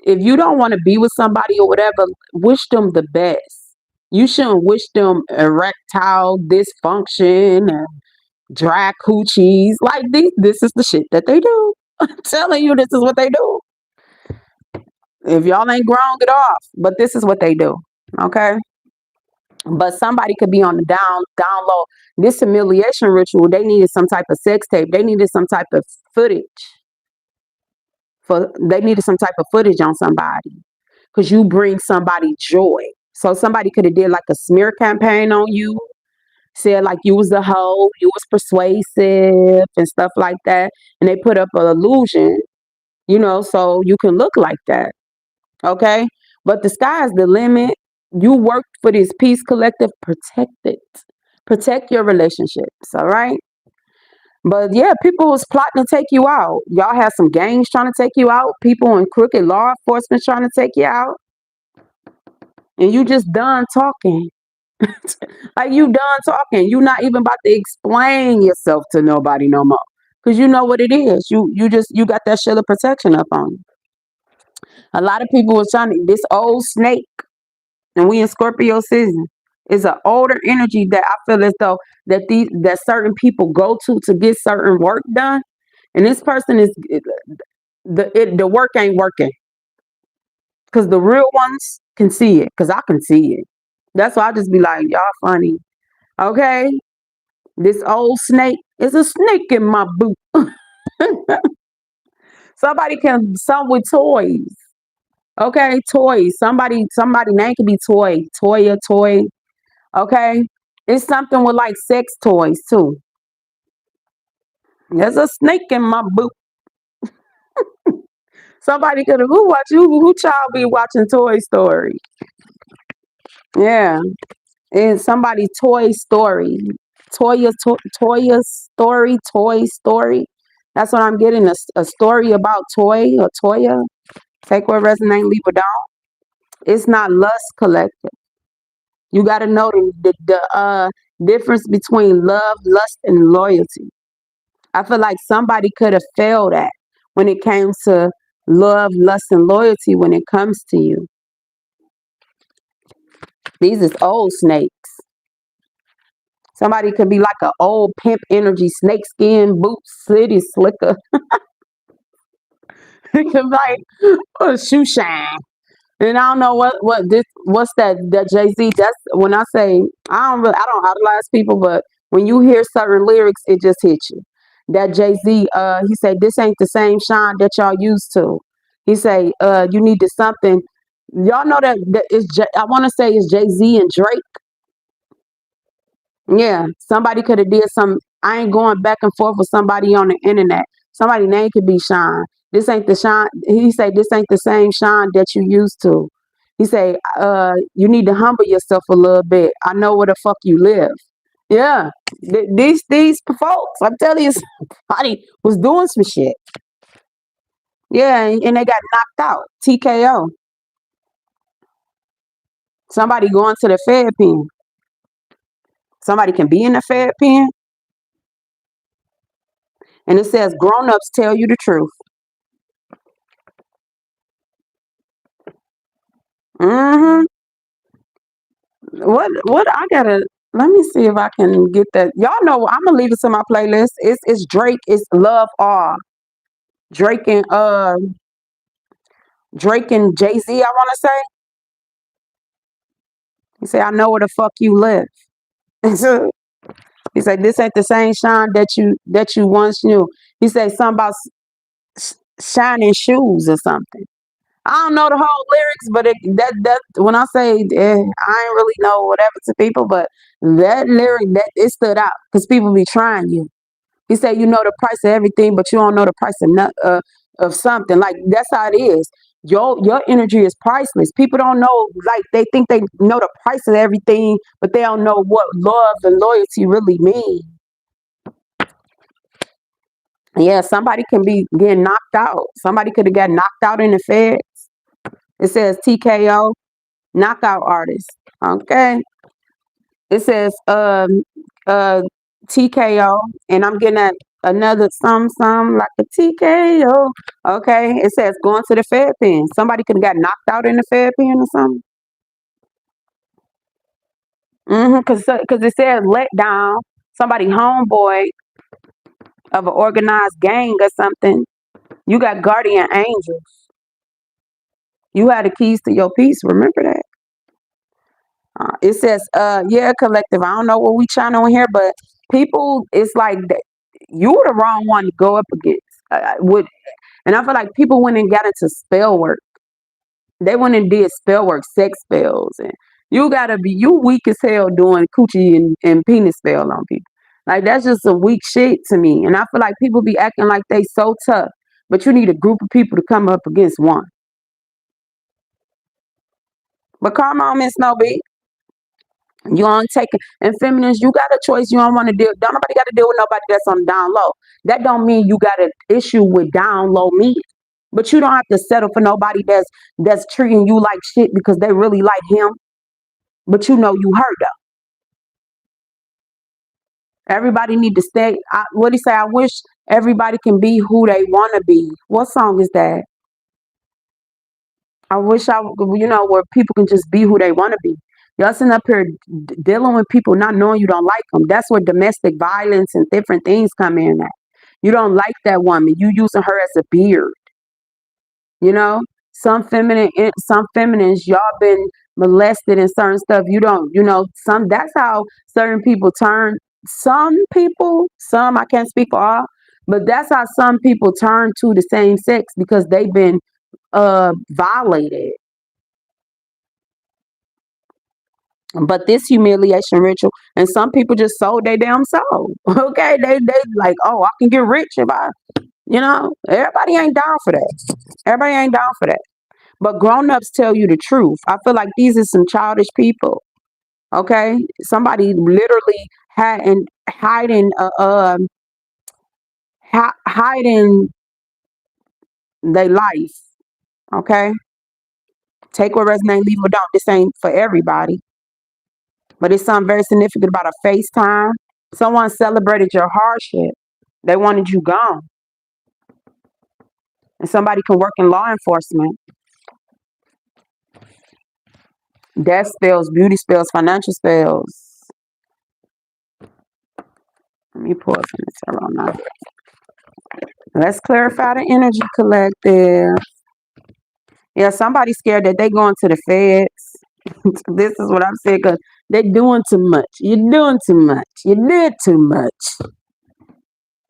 if you don't want to be with somebody or whatever, wish them the best. You shouldn't wish them erectile dysfunction and dry coochies. Like this is the shit that they do. I'm telling you, this is what they do. If y'all ain't grown, get off. But this is what they do. Okay. But somebody could be on the down low. This humiliation ritual, they needed some type of sex tape. They needed some type of footage. They needed some type of footage on somebody. Because you bring somebody joy. So somebody could have did like a smear campaign on you, said like you was a hoe, you was persuasive and stuff like that. And they put up an illusion, so you can look like that. Okay. But the sky's the limit. You worked for this peace collective, protect it. Protect your relationships. All right. But yeah, people was plotting to take you out. Y'all have some gangs trying to take you out, people in crooked law enforcement trying to take you out. And you just done talking. Like you done talking. You not even about to explain yourself to nobody no more. Cause you know what it is. You got that shield of protection up on you. A lot of people was trying to this old snake, and we in Scorpio season. Is an older energy that I feel as though that certain people go to get certain work done. And this person is the work ain't working. Cause the real ones can see it. Cause I can see it. That's why I just be like, y'all funny. Okay? This old snake is a snake in my boot. Some with toys. Okay, toys. Somebody name could be toy. Toya, toy. Okay? It's something with like sex toys too. There's a snake in my boot. Somebody could have who child be watching Toy Story? Yeah. And somebody Toy Story. Toya story, Toy Story. That's what I'm getting. A story about Toy or Toya. Take what resonate, leave it down. It's not lust collective. You got to know the difference between love, lust, and loyalty. I feel like somebody could have failed at when it came to love, lust, and loyalty when it comes to you. These is old snakes. Somebody could be like an old pimp energy, snake skin, boots, city slicker. It could be like a shoe shine. And I don't know what's that Jay Z. That's when I say I don't idolize people, but when you hear certain lyrics, it just hits you. That Jay Z, he said this ain't the same shine that y'all used to. He say you need to something. Y'all know that I want to say it's Jay Z and Drake. Yeah, somebody could have did some. I ain't going back and forth with somebody on the internet. Somebody name could be Sean. This ain't the Sean. He say this ain't the same Sean that you used to. He say, you need to humble yourself a little bit. I know where the fuck you live. Yeah, these folks. I'm telling you, somebody was doing some shit. Yeah, and they got knocked out. TKO. Somebody going to the Fed pen. Somebody can be in the Fed pen, and it says grown-ups tell you the truth. Hmm. What I gotta let me see if I can get that. Y'all know I'm gonna leave it to my playlist. It's Drake, it's Love All. Drake and Drake and Jay-Z, I wanna say. He said, I know where the fuck you live. He said, this ain't the same Sean that you once knew. He said something about shining shoes or something. I don't know the whole lyrics, but that when I say I ain't really know whatever to people, but that lyric that it stood out because people be trying you. He said, you know the price of everything, but you don't know the price of of something. Like that's how it is. Your energy is priceless. People don't know, like they think they know the price of everything, but they don't know what love and loyalty really mean. Yeah, somebody can be getting knocked out. Somebody could have got knocked out in the Fed. It says TKO, knockout artist. Okay. It says uh TKO, and I'm getting at another some like a TKO. Okay. It says going to the Fed pen. Somebody could have got knocked out in the Fed pen or something. Cause it says let down. Somebody homeboy of an organized gang or something. You got guardian angels. You had the keys to your peace. Remember that. It says, yeah, collective. I don't know what we trying on here, but people, it's like that. You were the wrong one to go up against. And I feel like people went and got into spell work. They went and did spell work, sex spells, and you weak as hell doing coochie and penis spell on people. Like that's just some weak shit to me. And I feel like people be acting like they so tough, but you need a group of people to come up against one. But come on, Miss Snowbeat. You don't take it. And feminists, you got a choice. You don't want to deal. Don't nobody got to deal with nobody that's on down low. That don't mean you got an issue with down low men. But you don't have to settle for nobody that's treating you like shit because they really like him. But you know you hurt them. Everybody need to stay. What do you say? I wish everybody can be who they want to be. What song is that? I wish where people can just be who they want to be. Y'all sitting up here dealing with people not knowing you don't like them. That's where domestic violence and different things come in at. You don't like that woman. You using her as a beard. You know, some feminines, y'all been molested and certain stuff. You don't, some. That's how certain people turn. Some I can't speak for all, but that's how some people turn to the same sex because they've been violated. But this humiliation ritual, and some people just sold their damn soul. Okay, they like, oh, I can get rich if I You know, everybody ain't down for that. Everybody ain't down for that. But grown-ups tell you the truth. I feel like these are some childish people. Okay, somebody literally hiding hiding their life. Okay, take what resonate, leave what don't. This ain't for everybody, but it's something very significant about a FaceTime. Someone celebrated your hardship. They wanted you gone, and somebody can work in law enforcement. Death spells, beauty spells, financial spells. Let me pause from the tarot now. Let's clarify the energy collective. Yeah, somebody's scared that they going to the feds. This is what I'm saying because they're doing too much. You're doing too much. You did too much.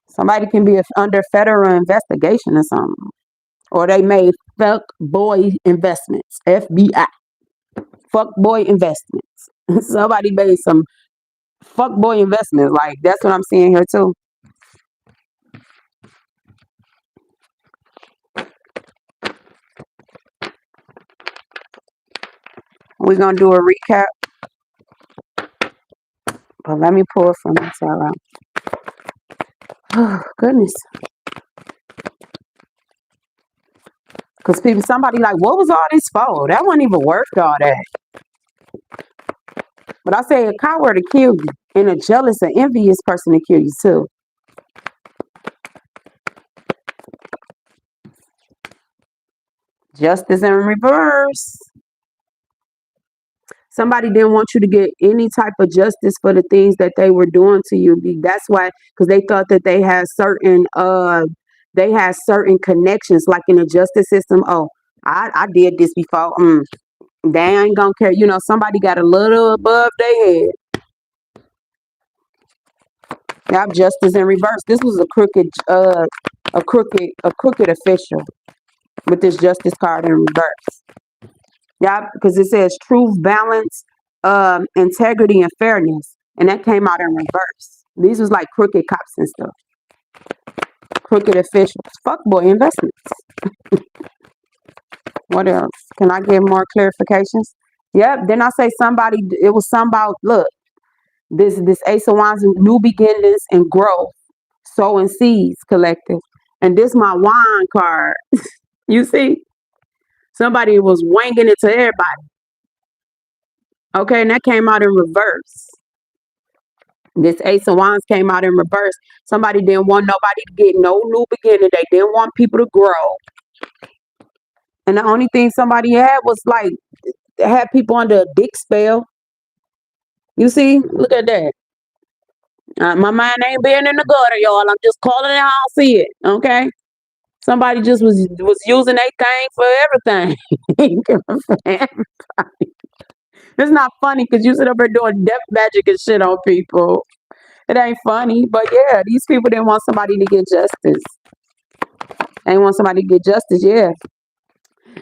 Somebody can be under federal investigation or something. Or they made fuck boy investments. FBI. Fuck boy investments. Somebody made some fuck boy investments. Like that's what I'm seeing here too. We're gonna do a recap. But let me pull from the tarot. Oh goodness. Because people, somebody like, what was all this for? That wasn't even worth all that. But I say a coward to kill you, and a jealous and envious person to kill you too. Justice in reverse. Somebody didn't want you to get any type of justice for the things that they were doing to you. That's why, because they thought that they had certain connections, like in the justice system. Oh, I did this before. They ain't gonna care. You know, somebody got a little above their head. Now justice in reverse. This was a crooked official with this justice card in reverse. Yeah, because it says truth, balance, integrity, and fairness, and that came out in reverse. These was like crooked cops and stuff, crooked officials, fuckboy investments. What else? Can I get more clarifications? Yep. Then I say somebody. It was some about look. This Ace of Wands, new beginnings and growth, sowing seeds collective, and this my wine card. You see, somebody was wanging it to everybody. Okay, and that came out in reverse. This Ace of Wands came out in reverse. Somebody didn't want nobody to get no new beginning. They didn't want people to grow. And the only thing somebody had was like, had people under a dick spell. You see? Look at that. My mind ain't being in the gutter, y'all. I'm just calling it how I see it. Okay? Somebody just was using a thing for everything. It's not funny because you sit up here doing death magic and shit on people. It ain't funny, but yeah, these people didn't want somebody to get justice. They didn't want somebody to get justice, yeah.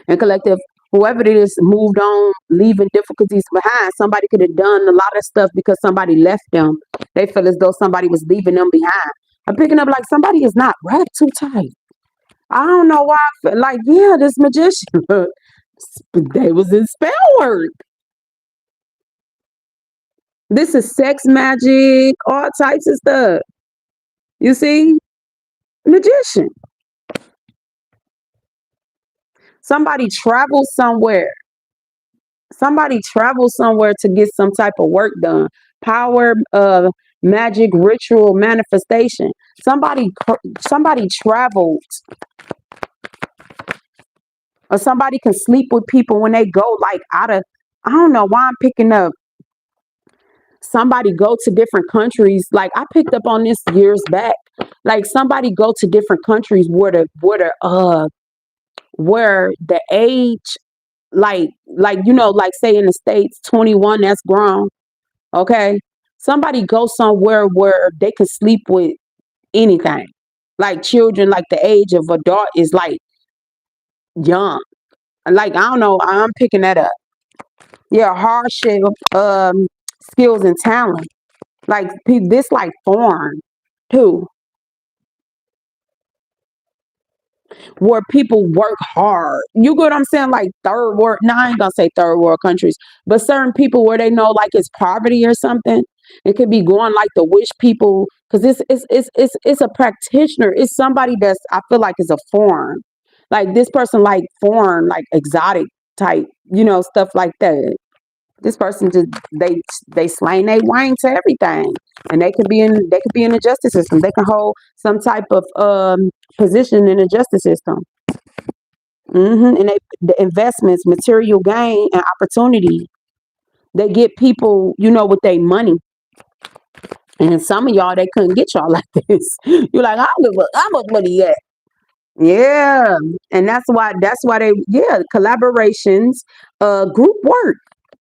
And collective, whoever it is moved on, leaving difficulties behind. Somebody could have done a lot of stuff because somebody left them. They feel as though somebody was leaving them behind. I'm picking up like somebody is not wrapped too tight. I don't know why I feel like, yeah, this magician. They was in spell work. This is sex magic, all types of stuff. You see? Magician. Somebody traveled somewhere. Somebody traveled somewhere to get some type of work done. Power of magic, ritual, manifestation. Somebody traveled. Or somebody can sleep with people when they go like out of, I don't know why I'm picking up. Somebody go to different countries. Like I picked up on this years back. Like somebody go to different countries where the age, like you know, like say in the States, 21, that's grown. Okay. Somebody go somewhere where they can sleep with anything. Like children, like the age of adult is like young. Like I don't know, I'm picking that up. Yeah, hardship, skills and talent. Like this like foreign too. where people work hard. You get what I'm saying? Like third world, no, I ain't gonna say third world countries, but certain people where they know like it's poverty or something. It could be going like the wish people, because it's a practitioner. It's somebody that's I feel like is a foreign. Like this person like foreign, like exotic type, stuff like that. This person just they slang they wang to everything, and they could be in the justice system. They can hold some type of position in the justice system. And the investments, material gain, and opportunity. They get people, with their money. And some of y'all, they couldn't get y'all like this. You're like, how much money at? Yeah, and that's why collaborations, group work.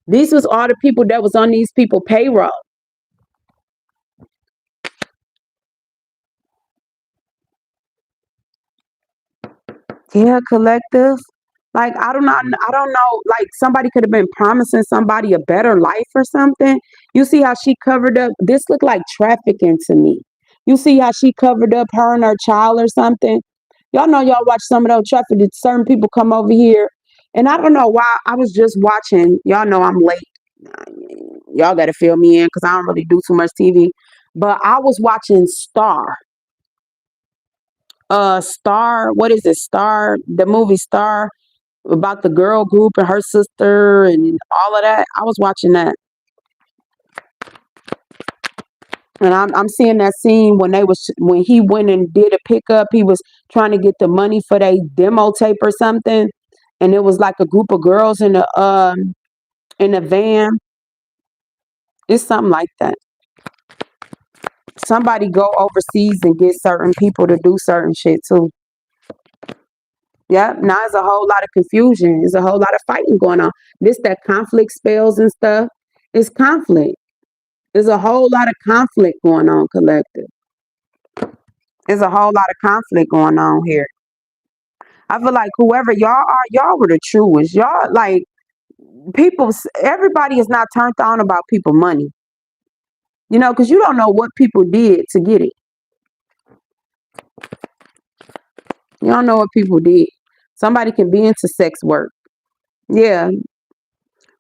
These was all the people that was on these people payroll. Yeah, collective. Like I don't know. Like somebody could have been promising somebody a better life or something. You see how she covered up? This looked like trafficking to me. You see how she covered up her and her child or something? Y'all know y'all watch some of those trafficking. Certain people come over here, and I don't know why. I was just watching. Y'all know I'm late. Y'all got to fill me in because I don't really do too much TV. But I was watching Star. Star. What is it? Star. The movie Star about the girl group and her sister and all of that. I was watching that, and I'm seeing that scene when he went and did a pickup. He was trying to get the money for their demo tape or something, and it was like a group of girls in a van. It's something like that. Somebody go overseas and get certain people to do certain shit too. Yep. Now it's a whole lot of confusion. There's a whole lot of fighting going on. This that conflict spells and stuff. It's conflict. There's a whole lot of conflict going on, collective. There's a whole lot of conflict going on here. I feel like whoever y'all are, y'all were the truest. Y'all like everybody is not turned on about people money. Because you don't know what people did to get it. You don't know what people did. Somebody can be into sex work. Yeah.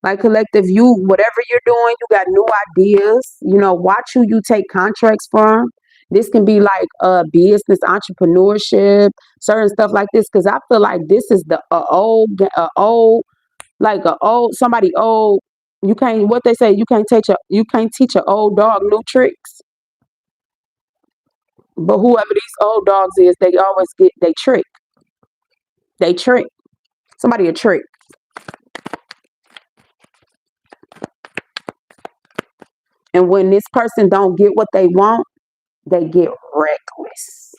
Like collective, whatever you're doing, you got new ideas. Watch who you take contracts from. This can be like business entrepreneurship, certain stuff like this. Because I feel like this is the old like a old somebody old. You can't what they say. You can't teach an old dog new tricks. But whoever these old dogs is, they always get they trick. They trick somebody a trick. And when this person don't get what they want, they get reckless.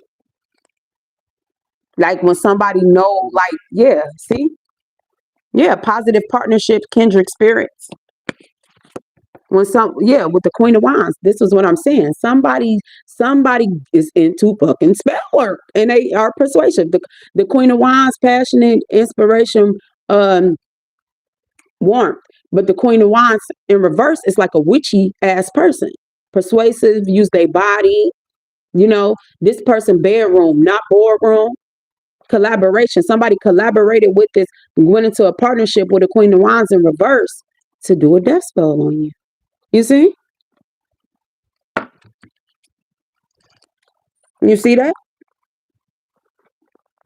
Like when somebody know, like, yeah, see? Yeah, positive partnerships, kindred spirits. With the Queen of Wands, this is what I'm saying. Somebody is into fucking spell work and they are persuasive. The Queen of Wands, passionate, inspiration, um, warmth. But the Queen of Wands in reverse is like a witchy ass person. Persuasive, use their body, this person bedroom, not boardroom. Collaboration. Somebody collaborated with this, went into a partnership with a Queen of Wands in reverse to do a death spell on you. You see? You see that?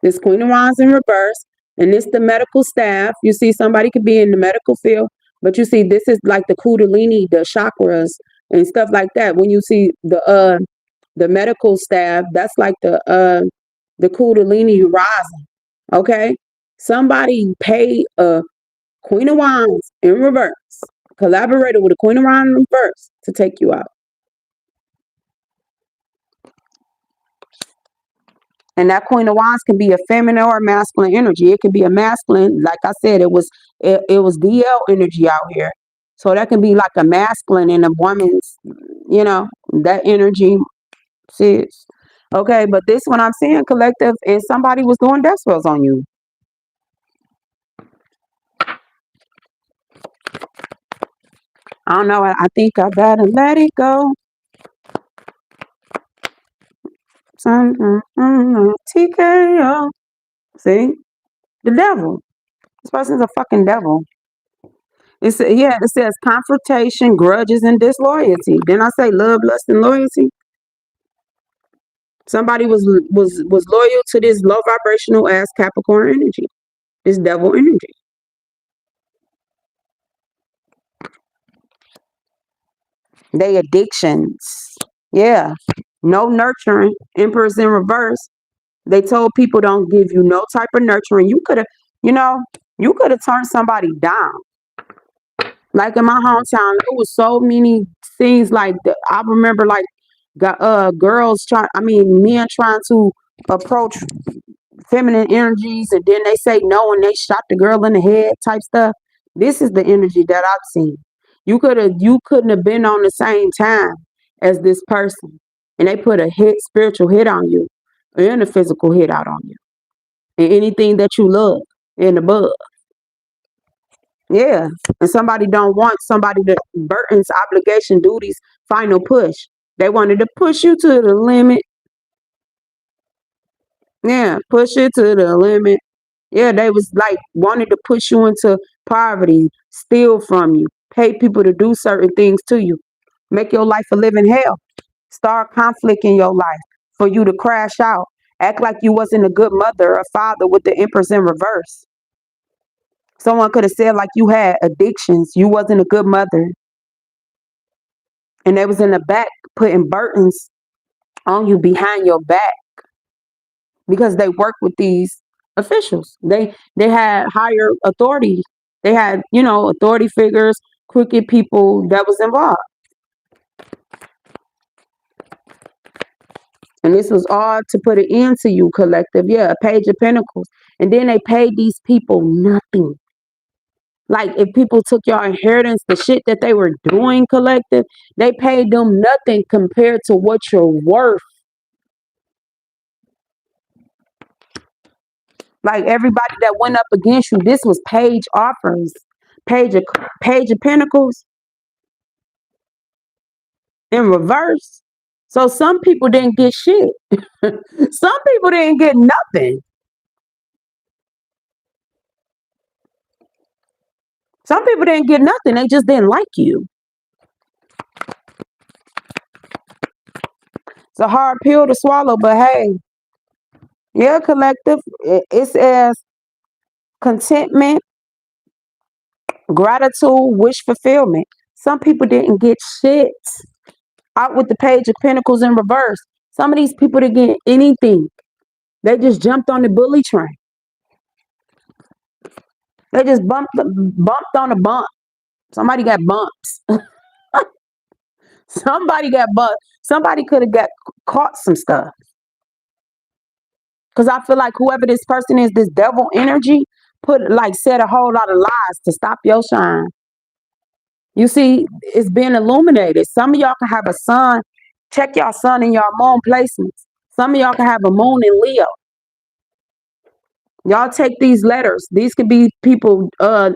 This Queen of Wands in reverse, and this the medical staff. You see, somebody could be in the medical field, but you see, this is like the Kundalini, the chakras, and stuff like that. When you see the medical staff, that's like the Kundalini rising. Okay, somebody paid a Queen of Wands in reverse, collaborated with a Queen of Wands in reverse to take you out. And that Queen of Wands can be a feminine or a masculine energy. It can be a masculine, like I said, it was DL energy out here. So that can be like a masculine and a woman's, that energy. Sis. Okay, but this one I'm seeing collective and somebody was doing death spells on you. I don't know. I think I better let it go. TKO. See? The devil. This person's a fucking devil. Yeah, it says confrontation, grudges, and disloyalty. Then I say love, lust, and loyalty. Somebody was loyal to this low vibrational ass Capricorn energy, this devil energy. They addictions. Yeah. No nurturing. Emperor's in reverse. They told people don't give you no type of nurturing. You could have, you know, you could have turned somebody down. Like in my hometown, there was so many things like that. I remember like girls trying, I mean, men trying to approach feminine energies, and then they say no and they shot the girl in the head type stuff. This is the energy that I've seen. You couldn't have been on the same time as this person, and they put a spiritual hit on you and a physical hit out on you and anything that you love and above. Yeah. And somebody don't want somebody to Burton's obligation duties final push. They wanted to push you to the limit. Yeah, push it to the limit. Yeah, they was like wanted to push you into poverty, steal from you, pay people to do certain things to you, make your life a living hell, start conflict in your life for you to crash out, act like you wasn't a good mother or father with the Empress in reverse. Someone could have said like you had addictions, you wasn't a good mother, and they was in the back putting burdens on you behind your back because they work with these officials. They had higher authority. They had, authority figures, crooked people that was involved. And this was all to put an end to you, collective. Yeah, a page of pentacles. And then they paid these people nothing. Like if people took your inheritance, the shit that they were doing, collective, they paid them nothing compared to what you're worth. Like everybody that went up against you, this was page offers, page of pentacles in reverse. So some people didn't get shit. Some people didn't get nothing. Some people didn't get nothing. They just didn't like you. It's a hard pill to swallow, but hey, yeah, collective. It's as contentment, gratitude, wish fulfillment. Some people didn't get shit. Out with the page of pentacles in reverse. Some of these people didn't get anything. They just jumped on the bully train. They just bumped on a bump. Somebody got bumps. Somebody got bumped. Somebody could have got caught some stuff. Because I feel like whoever this person is, this devil energy, said a whole lot of lies to stop your shine. You see, it's being illuminated. Some of y'all can have a sun. Check y'all sun and y'all moon placements. Some of y'all can have a moon in Leo. Y'all take these letters. These could be people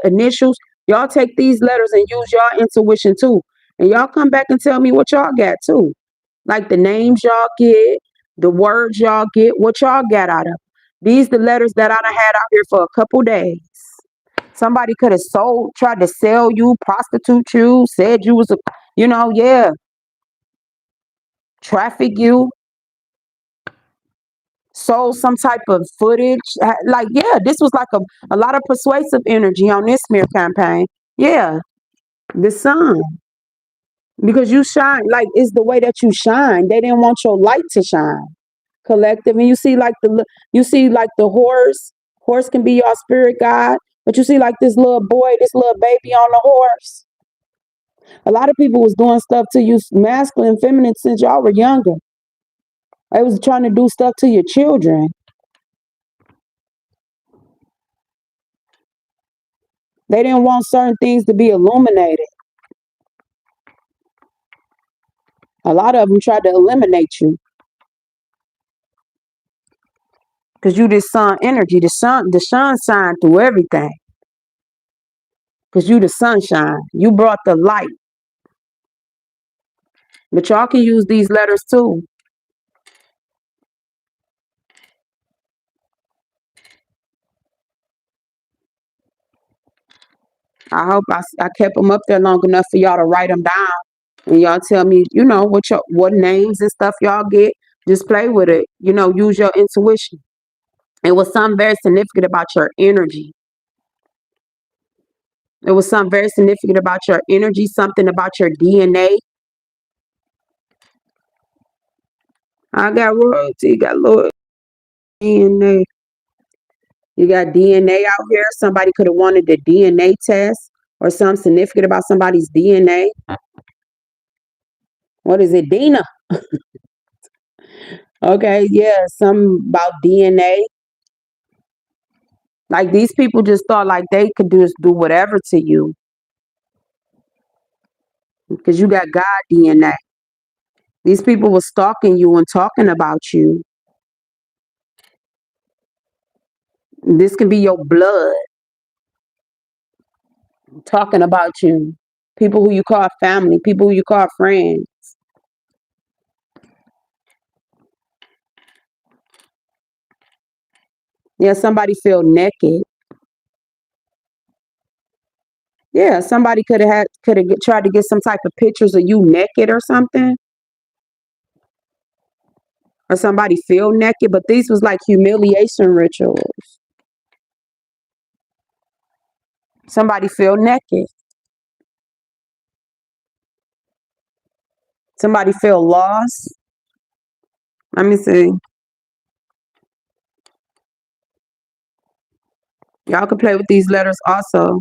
initials. Y'all take these letters and use y'all intuition too. And y'all come back and tell me what y'all got too. Like the names y'all get, the words y'all get, what y'all got out of. These the letters that I done had out here for a couple days. Somebody could have tried to sell you, prostitute you, said you was yeah, traffic you, sold some type of footage. Like, yeah, this was like a lot of persuasive energy on this smear campaign. Yeah, the sun. Because you shine, like it's the way that you shine. They didn't want your light to shine. Collective. And you see like the horse. Horse can be your spirit guide. But you see like this little boy, this little baby on the horse. A lot of people was doing stuff to you masculine, feminine since y'all were younger. They was trying to do stuff to your children. They didn't want certain things to be illuminated. A lot of them tried to eliminate you. Because you this sun energy. The sun shine through everything. Because you the sunshine. You brought the light. But y'all can use these letters too. I hope I kept them up there long enough for y'all to write them down. And y'all tell me, what names and stuff y'all get. Just play with it. Use your intuition. It was something very significant about your energy. It was something very significant about your energy, something about your DNA. I got royalty, got loyalty, DNA. You got DNA out here. Somebody could have wanted the DNA test or something significant about somebody's DNA. What is it, Dina? Okay, yeah, something about DNA. Like these people just thought like they could just do whatever to you because you got God DNA. These people were stalking you and talking about you. This can be your blood talking about you. People who you call family, people who you call friends. Yeah, somebody feel naked. Yeah, somebody could have tried to get some type of pictures of you naked or something, or somebody feel naked. But these was like humiliation rituals. Somebody feel naked. Somebody feel lost. Let me see. Y'all can play with these letters also.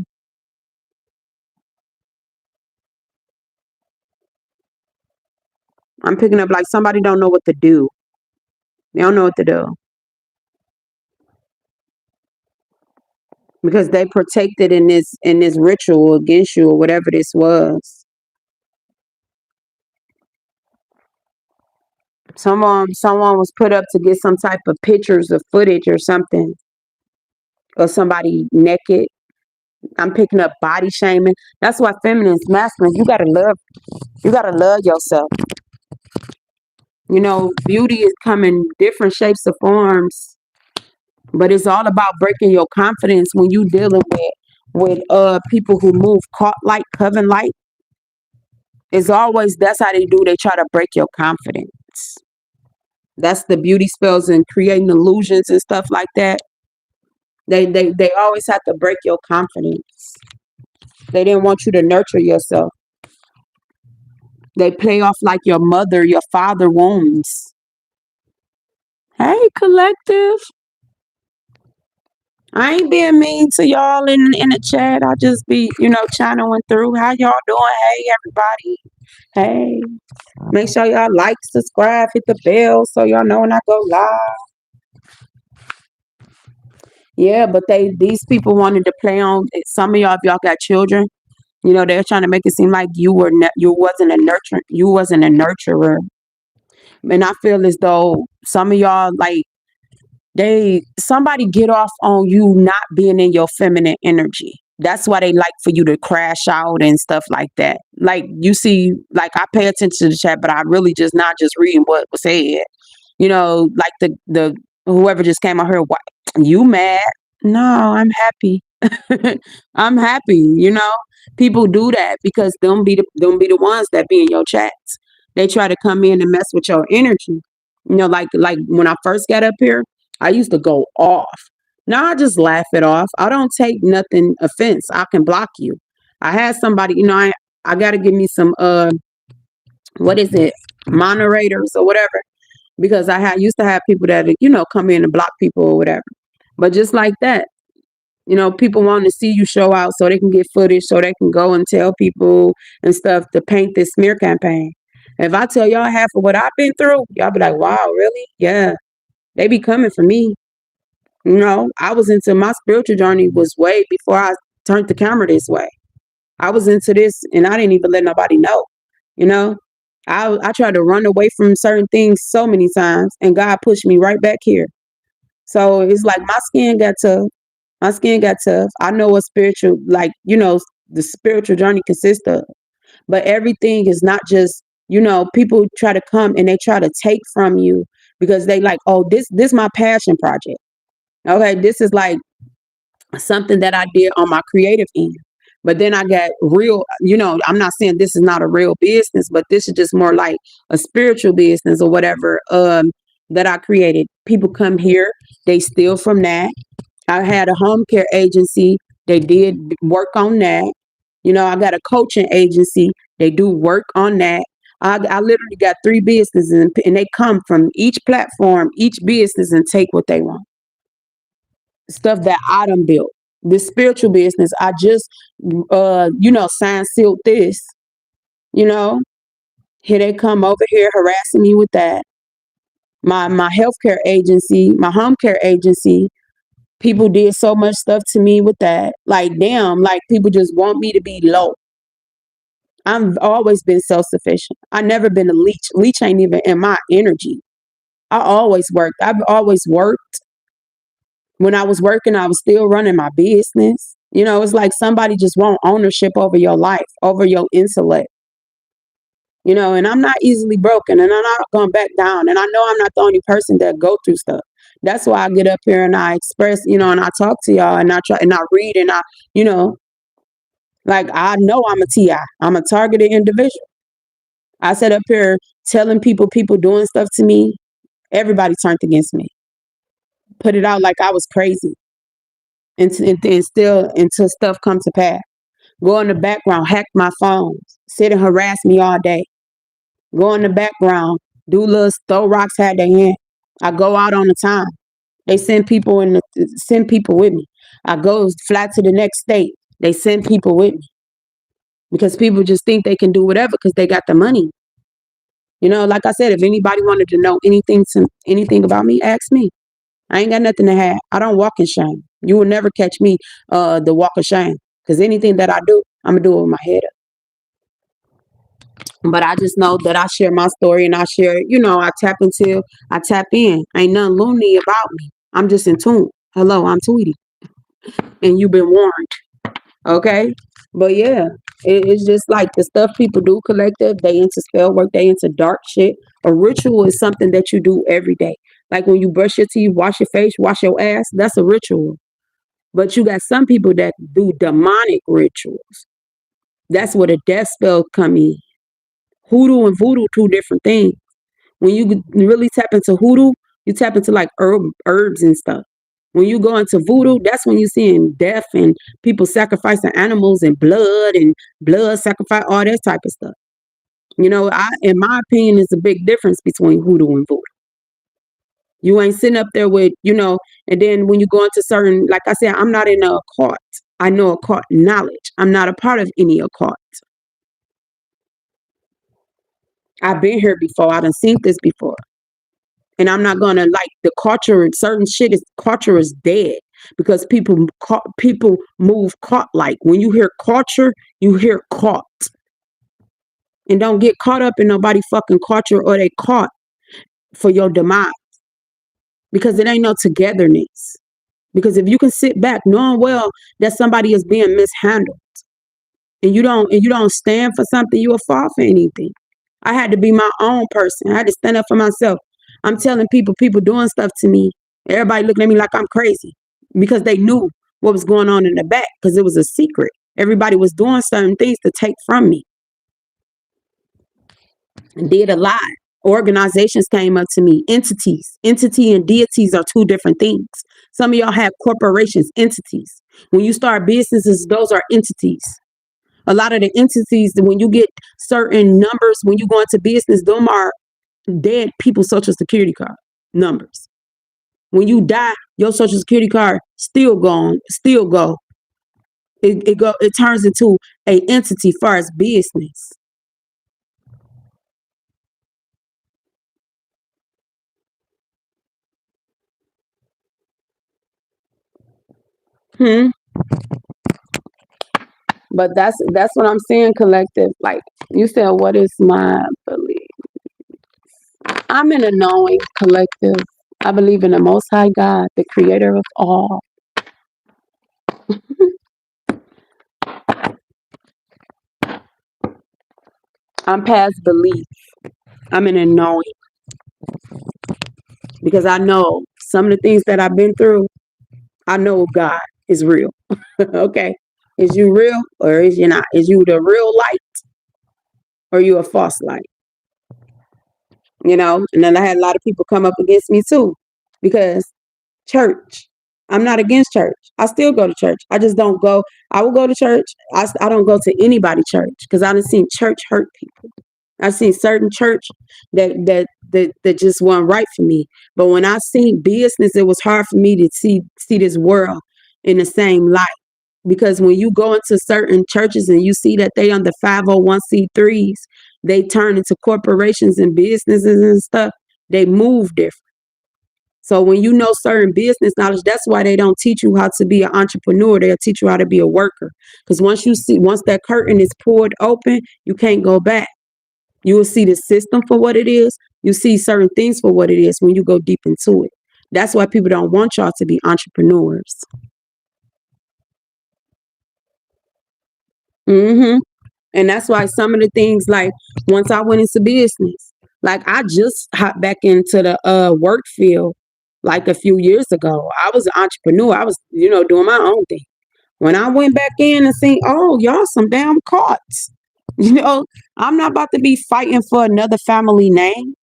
I'm picking up like somebody don't know what to do. They don't know what to do because they protected in this ritual against you or whatever this was. Someone was put up to get some type of pictures of footage or something of somebody naked. I'm picking up body shaming. That's why feminine is masculine. You gotta love yourself. Beauty is coming different shapes or forms, but it's all about breaking your confidence when you dealing with people who move caught like coven like. It's always that's how they do. They try to break your confidence. That's the beauty spells and creating illusions and stuff like that. They always have to break your confidence. They didn't want you to nurture yourself. They play off like your mother, your father wounds. Hey, collective. I ain't being mean to y'all in the chat. I just be, channeling through. How y'all doing? Hey, everybody. Hey. Make sure y'all like, subscribe, hit the bell so y'all know when I go live. Yeah, but these people wanted to play on some of y'all. If y'all got children, they're trying to make it seem like you wasn't a nurturer, and I feel as though some of y'all like somebody get off on you not being in your feminine energy. That's why they like for you to crash out and stuff like that. Like you see, like I pay attention to the chat, but I really just not just reading what was said. Like the whoever just came out here, what you mad? No, I'm happy. I'm happy. People do that because them be the ones that be in your chats. They try to come in and mess with your energy. Like when I first got up here, I used to go off. Now I just laugh it off. I don't take nothing offense. I can block you. I had somebody, I gotta give me some what is it, moderators or whatever, because used to have people that come in and block people or whatever. But just like that, people want to see you show out so they can get footage, so they can go and tell people and stuff to paint this smear campaign. If I tell y'all half of what I've been through, y'all be like, wow, really? Yeah. They be coming for me. I was into my spiritual journey was way before I turned the camera this way. I was into this and I didn't even let nobody know. You know, I tried to run away from certain things so many times and God pushed me right back here. So it's like my skin got tough. My skin got tough. I know what spiritual, like, the spiritual journey consists of. But everything is not just, people try to come and they try to take from you because they like, oh, this my passion project. Okay, this is like something that I did on my creative end. But then I got real, I'm not saying this is not a real business, but this is just more like a spiritual business or whatever, that I created. People come here, they steal from that. I had a home care agency. They did work on that. I got a coaching agency. They do work on that. I literally got three businesses, and they come from each platform, each business, and take what they want. Stuff that I done built. This spiritual business, I just, signed, sealed this. You know, here they come over here harassing me with that. My healthcare agency, my home care agency, people did so much stuff to me with that. Like, damn, like people just want me to be low. I've always been self sufficient. I never been a leech. Leech ain't even in my energy. I always worked. I've always worked. When I was working, I was still running my business. It's like somebody just want ownership over your life, over your intellect. And I'm not easily broken, and I'm not going back down. And I know I'm not the only person that go through stuff. That's why I get up here and I express, and I talk to y'all, and I try and I read, and you know, like I know I'm a TI. I'm a targeted individual. I sat up here telling people doing stuff to me. Everybody turned against me. Put it out like I was crazy, and still until stuff come to pass. Go in the background, hack my phones, sit and harass me all day. Go in the background, do little throw rocks, had their hand. I go out on the time. They send people with me. I go fly to the next state. They send people with me because people just think they can do whatever because they got the money. Like I said, if anybody wanted to know anything about me, ask me. I ain't got nothing to hide. I don't walk in shame. You will never catch me the walk of shame because anything that I do, I'm gonna do it with my head up. But I just know that I share my story, and I share, I tap in. Ain't nothing loony about me. I'm just in tune. Hello, I'm Tweety, and you've been warned. Okay, but yeah, it's just like the stuff people do collective. They into spell work. They into dark shit. A ritual is something that you do every day. Like when you brush your teeth, wash your face, wash your ass. That's a ritual. But you got some people that do demonic rituals. That's where the death spell come in. Hoodoo and voodoo, two different things. When you really tap into hoodoo, you tap into like herbs and stuff. When you go into voodoo, that's when you're seeing death and people sacrificing animals and blood sacrifice, all that type of stuff. In my opinion, it's a big difference between hoodoo and voodoo. You ain't sitting up there with, and then when you go into certain, like I said, I'm not in a occult. I know occult knowledge. I'm not a part of any occult. I've been here before. I done seen this before. And I'm not gonna like the culture. Certain shit is culture is dead because people move caught. Like when you hear culture, you hear caught. And don't get caught up in nobody fucking culture or they caught for your demise because it ain't no togetherness. Because if you can sit back knowing well that somebody is being mishandled and you don't stand for something, you will fall for anything. I had to be my own person. I had to stand up for myself. I'm telling people doing stuff to me. Everybody looking at me like I'm crazy because they knew what was going on in the back because it was a secret. Everybody was doing certain things to take from me and did a lot. Organizations came up to me, entities. Entity and deities are two different things. Some of y'all have corporations, entities. When you start businesses, those are entities. A lot of the entities, when you get certain numbers, when you go into business, them are dead people's social security card numbers. When you die, your social security card still gone, still go. It turns into a entity far as business. But that's what I'm saying, collective. Like you said, what is my belief? I'm in a knowing collective. I believe in the Most High God, the creator of all. I'm past belief. I'm in a knowing. Because I know some of the things that I've been through, I know God is real. Okay. Is you real or is you not? Is you the real light or you a false light? And then I had a lot of people come up against me too because church. I'm not against church. I still go to church. I just don't go. I will go to church. I don't go to anybody church because I done seen church hurt people. I've seen certain church that just weren't right for me. But when I seen business, it was hard for me to see this world in the same light. Because when you go into certain churches and you see that they under 501c3s, they turn into corporations and businesses and stuff, they move different. So when you know certain business knowledge, that's why they don't teach you how to be an entrepreneur. They'll teach you how to be a worker. Because once that curtain is pulled open, you can't go back. You will see the system for what it is. You see certain things for what it is when you go deep into it. That's why people don't want y'all to be entrepreneurs. And that's why some of the things, like once I went into business, like I just hopped back into the work field like a few years ago. I was an entrepreneur. I was, doing my own thing. When I went back in and seen, oh, y'all some damn carts. I'm not about to be fighting for another family name.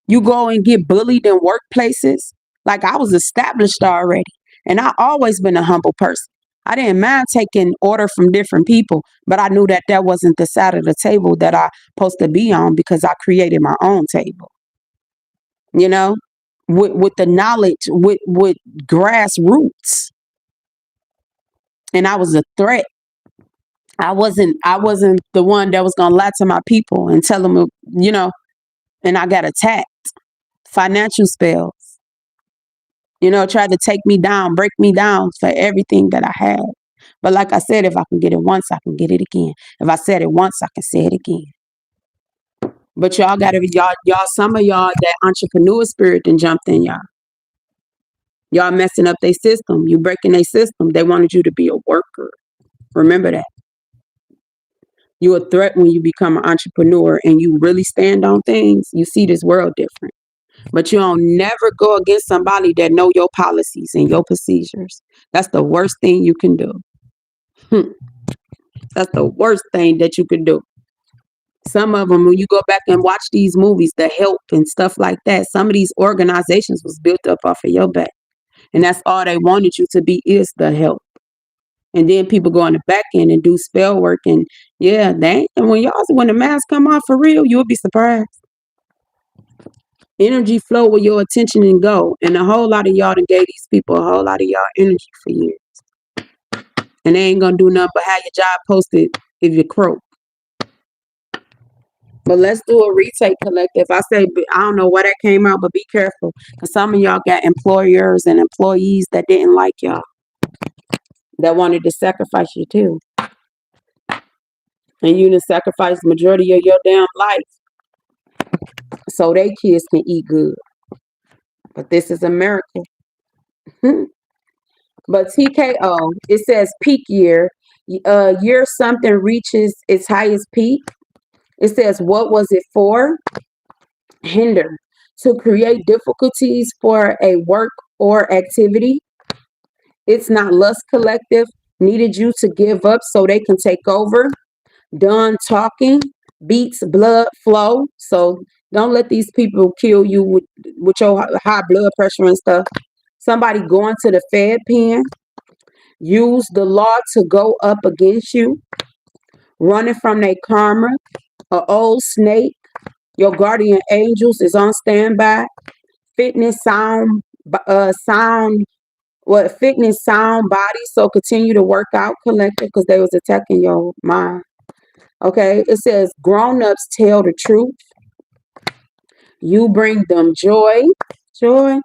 You go and get bullied in workplaces. Like I was established already. And I always been a humble person. I didn't mind taking order from different people, but I knew that wasn't the side of the table that I supposed to be on because I created my own table. With the knowledge, with grassroots. And I was a threat. I wasn't the one that was gonna lie to my people and tell them, and I got attacked. Financial spells, tried to take me down, break me down for everything that I had. But like I said, if I can get it once, I can get it again. If I said it once, I can say it again. But y'all gotta be y'all, some of y'all, that entrepreneur spirit then jumped in y'all. Y'all messing up their system. You breaking their system. They wanted you to be a worker. Remember that. You're a threat when you become an entrepreneur and you really stand on things. You see this world different. But you don't never go against somebody that know your policies and your procedures. That's the worst thing you can do. That's the worst thing that you can do. Some of them, when you go back and watch these movies, the help and stuff like that, some of these organizations was built up off of your back. And that's all they wanted you to be, is the help. And then people go on the back end and do spell work. And yeah, and when the masks come off for real, you'll be surprised. Energy flow with your attention and go. And a whole lot of y'all done gave these people a whole lot of y'all energy for years. And they ain't gonna do nothing but have your job posted if you croak. But let's do a retake collective. I don't know where that came out, but be careful. Because some of y'all got employers and employees that didn't like y'all, that wanted to sacrifice you too. And you done sacrificed the majority of your damn life so they kids can eat good. But this is America. But TKO, it says peak year. Year something reaches its highest peak. It says, what was it for? Hinder. To create difficulties for a work or activity. It's not lust collective. Needed you to give up so they can take over. Done talking. Beats blood flow. So don't let these people kill you with your high blood pressure and stuff. Somebody going to the Fed pen. Use the law to go up against you. Running from their karma. An old snake. Your guardian angels is on standby. Fitness sound body. So continue to work out, collective, because they was attacking your mind. Okay, it says grown-ups tell the truth. You bring them joy. It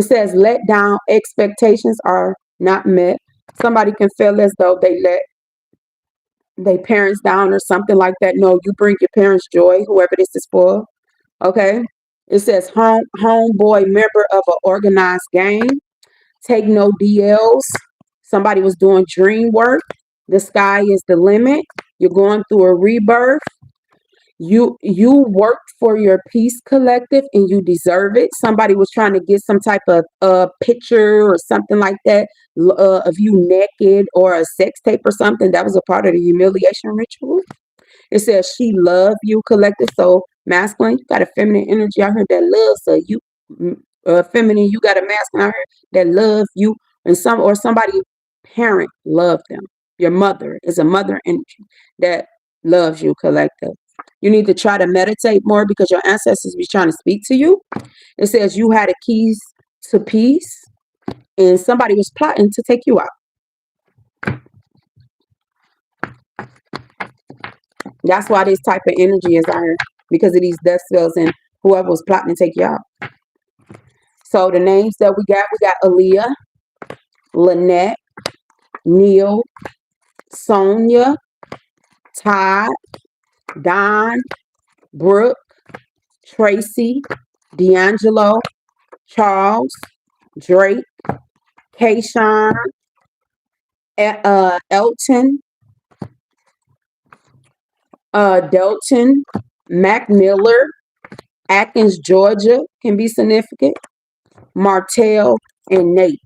says let down, expectations are not met. Somebody can feel as though they let their parents down or something like that. No, you bring your parents joy, whoever this is for. Okay. It says homeboy member of an organized gang. Take no DLs. Somebody was doing dream work. The sky is the limit. You're going through a rebirth. You worked for your peace collective and you deserve it. Somebody was trying to get some type of picture or something like that of you naked or a sex tape or something. That was a part of the humiliation ritual. It says she loved you collective. So masculine, you got a feminine energy out here that loves you. Feminine, you got a masculine out here that loves you. And somebody parent loved them. Your mother is a mother energy that loves you collective. You need to try to meditate more because your ancestors be trying to speak to you. It says you had the keys to peace and somebody was plotting to take you out. That's why this type of energy is out here, because of these death spells and whoever was plotting to take you out. So the names that we got Aaliyah, Lynette, Neil, Sonia, Todd, Don, Brooke, Tracy, D'Angelo, Charles, Drake, Kayshawn, Elton, Delton, Mac Miller, Atkins, Georgia can be significant, Martell, and Nate.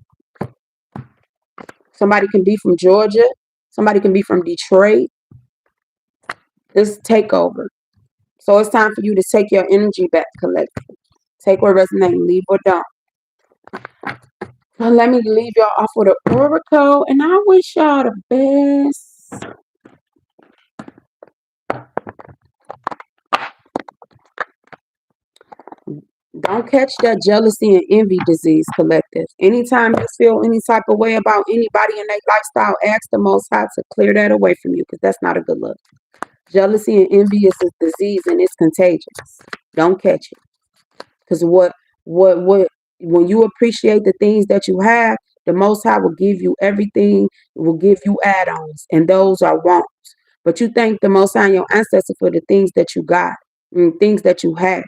Somebody can be from Georgia. Somebody can be from Detroit. This takeover. So it's time for you to take your energy back collectively. Take what resonates, leave what don't. Well, let me leave y'all off with an oracle, and I wish y'all the best. Don't catch that jealousy and envy disease, collective. Anytime you feel any type of way about anybody in their lifestyle, ask the Most High to clear that away from you, because that's not a good look. Jealousy and envy is a disease and it's contagious. Don't catch it. Because when you appreciate the things that you have, the Most High will give you everything, will give you add-ons, and those are wants. But you thank the Most High and your ancestors for the things that you got, and things that you have,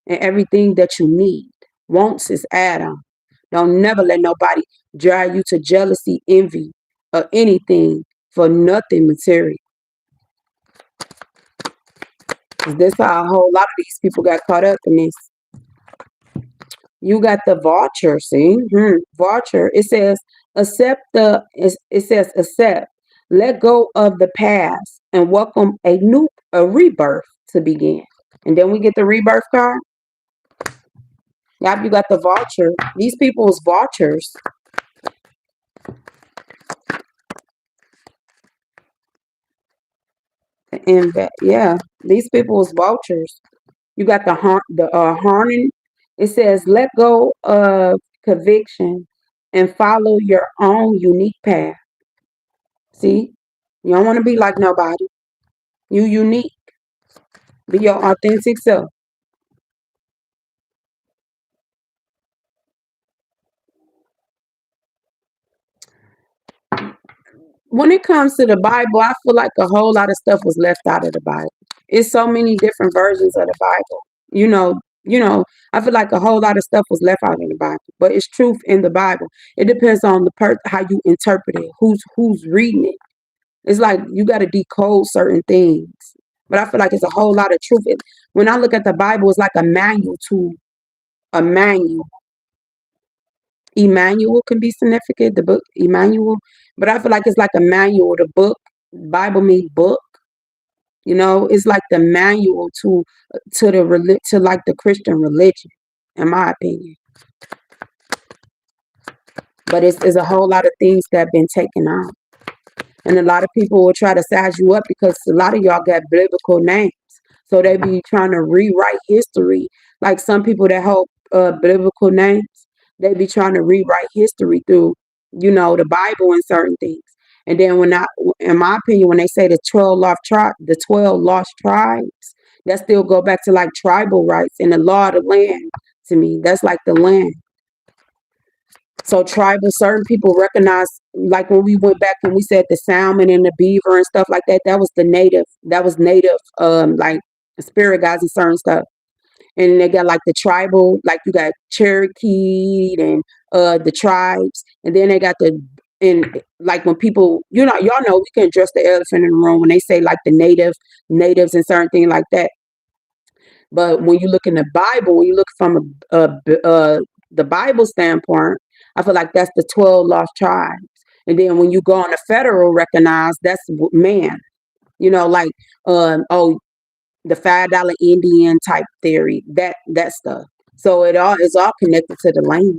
and everything that you need. Wants is add-on. Don't never let nobody drive you to jealousy, envy, or anything for nothing material. This how a whole lot of these people got caught up in this. You got the vulture, see? Vulture. It says accept. Let go of the past and welcome a rebirth to begin. And then we get the rebirth card. Yep, you got the vulture. These people is vultures. And yeah, these people is vultures. You got the harning. It says, let go of conviction and follow your own unique path. See, you don't want to be like nobody. You unique. Be your authentic self. When it comes to the Bible, I feel like a whole lot of stuff was left out of the Bible. It's so many different versions of the Bible. I feel like a whole lot of stuff was left out in the Bible, but it's truth in the Bible. It depends on how you interpret it, who's reading it. It's like you got to decode certain things. But I feel like it's a whole lot of truth. When I look at the Bible, it's like a manual to a manual. Emmanuel can be significant, the book Emmanuel. But I feel like it's like a manual. The book, Bible means book. It's like the manual to like the Christian religion, in my opinion. But it's a whole lot of things that have been taken out. And a lot of people will try to size you up because a lot of y'all got biblical names. So they be trying to rewrite history. Like some people that hold biblical names, they be trying to rewrite history through, the Bible and certain things. And then in my opinion, when they say the 12 lost tribes, that still go back to like tribal rights and the law of the land. To me, that's like the land. So tribal, certain people recognize, like when we went back and we said the salmon and the beaver and stuff like that, that was native, like spirit guides and certain stuff. And they got like the tribal, like you got Cherokee and the tribes, and then they got and like when people, y'all know we can address the elephant in the room when they say like the natives and certain things like that. But when you look in the Bible, when you look from the Bible standpoint, I feel like that's the 12 lost tribes. And then when you go on the federal recognized, that's man. Like oh, the $5 Indian type theory, that stuff. So it all is all connected to the land.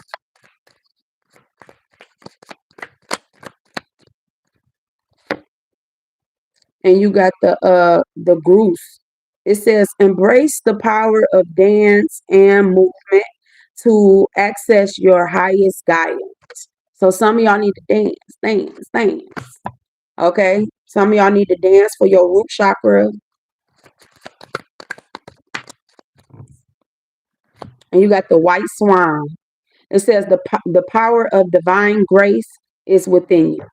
And you got the Gruce. It says embrace the power of dance and movement to access your highest guidance. So some of y'all need to dance. Okay? Some of y'all need to dance for your root chakra. And you got the white swan. It says the power of divine grace is within you.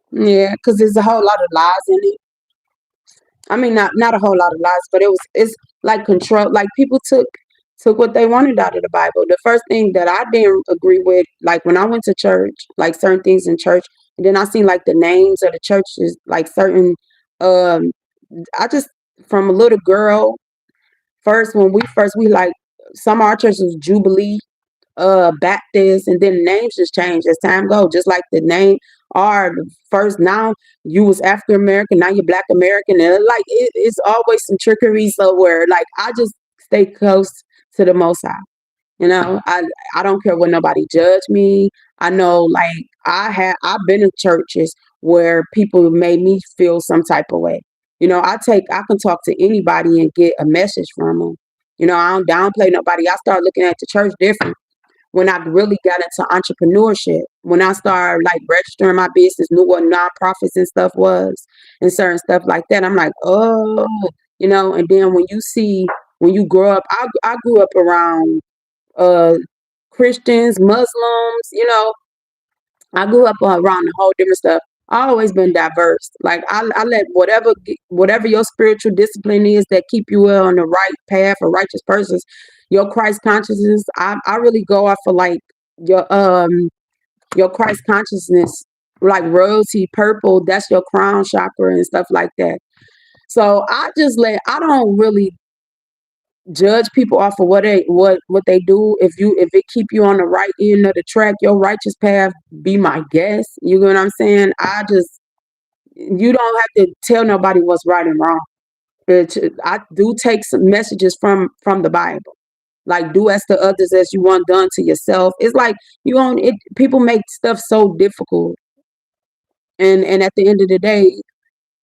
Yeah, because there's a whole lot of lies in it. I mean, not a whole lot of lies, but it's like control. Like people took what they wanted out of the Bible. The first thing that I didn't agree with, like when I went to church, like certain things in church, and then I seen like the names of the churches, like certain. Um, I just from a little girl first when we like some of our churches was Jubilee, Baptist, and then names just changed as time go. Just like the name are first now you was African American, now you're Black American, and like it's always some trickery somewhere. Like I just stay close to the Most High. I don't care what nobody judge me. I know like I've been in churches where people made me feel some type of way. I can talk to anybody and get a message from them. I don't downplay nobody. I start looking at the church different when I really got into entrepreneurship, when I started like registering my business, knew what nonprofits and stuff was, and certain stuff like that. I'm like, oh, and then when you grow up, I grew up around uh Christians, Muslims, I grew up around a whole different stuff. I always been diverse. Like I let whatever your spiritual discipline is that keep you on the right path or righteous persons, your Christ consciousness. I really go off of like your Christ consciousness, like royalty, purple. That's your crown chakra and stuff like that. So I don't really judge people off of what they do. If it keep you on the right end of the track, your righteous path, be my guest. You know what I'm saying? You don't have to tell nobody what's right and wrong. I do take some messages from the Bible. Like do as to others as you want done to yourself. It's like you own it. People make stuff so difficult, and at the end of the day,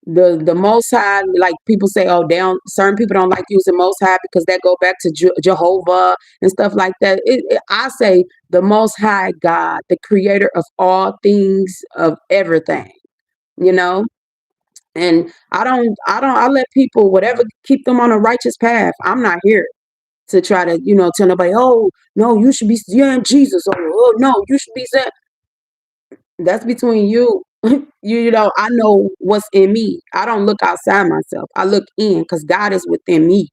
the Most High, like people say, oh, certain people don't like using Most High because that go back to Jehovah and stuff like that. I say the Most High God, the Creator of all things, of everything, you know. And I let people whatever keep them on a righteous path. I'm not here to try to tell nobody, oh no, you should be saying Jesus, or oh no, you should be saying. That's between you. I know what's in me. I don't look outside myself. I look in because God is within me.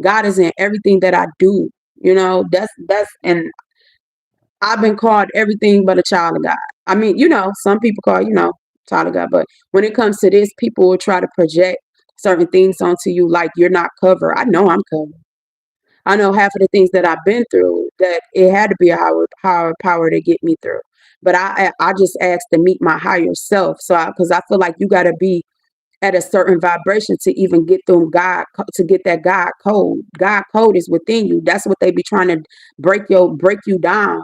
God is in everything that I do. And I've been called everything but a child of God. I mean, some people call, child of God, but when it comes to this, people will try to project certain things onto you like you're not covered. I know I'm covered. I know half of the things that I've been through that it had to be a higher power to get me through. But I just asked to meet my higher self. So because I feel like you got to be at a certain vibration to even get through to get that God code. God code is within you. That's what they be trying to break you down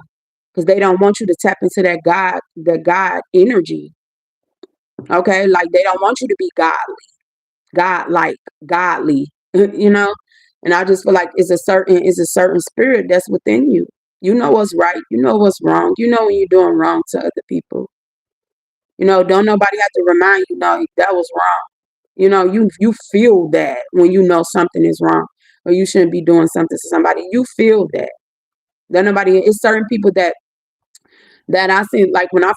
because they don't want you to tap into that God energy. Okay, like they don't want you to be godly, godlike, godly. you know. And I just feel like it's a certain spirit that's within you. You know what's right. You know what's wrong. You know when you're doing wrong to other people. Don't nobody have to remind you, no, that was wrong. You feel that when you know something is wrong or you shouldn't be doing something to somebody. You feel that. Then nobody. It's certain people that that I seen, like when I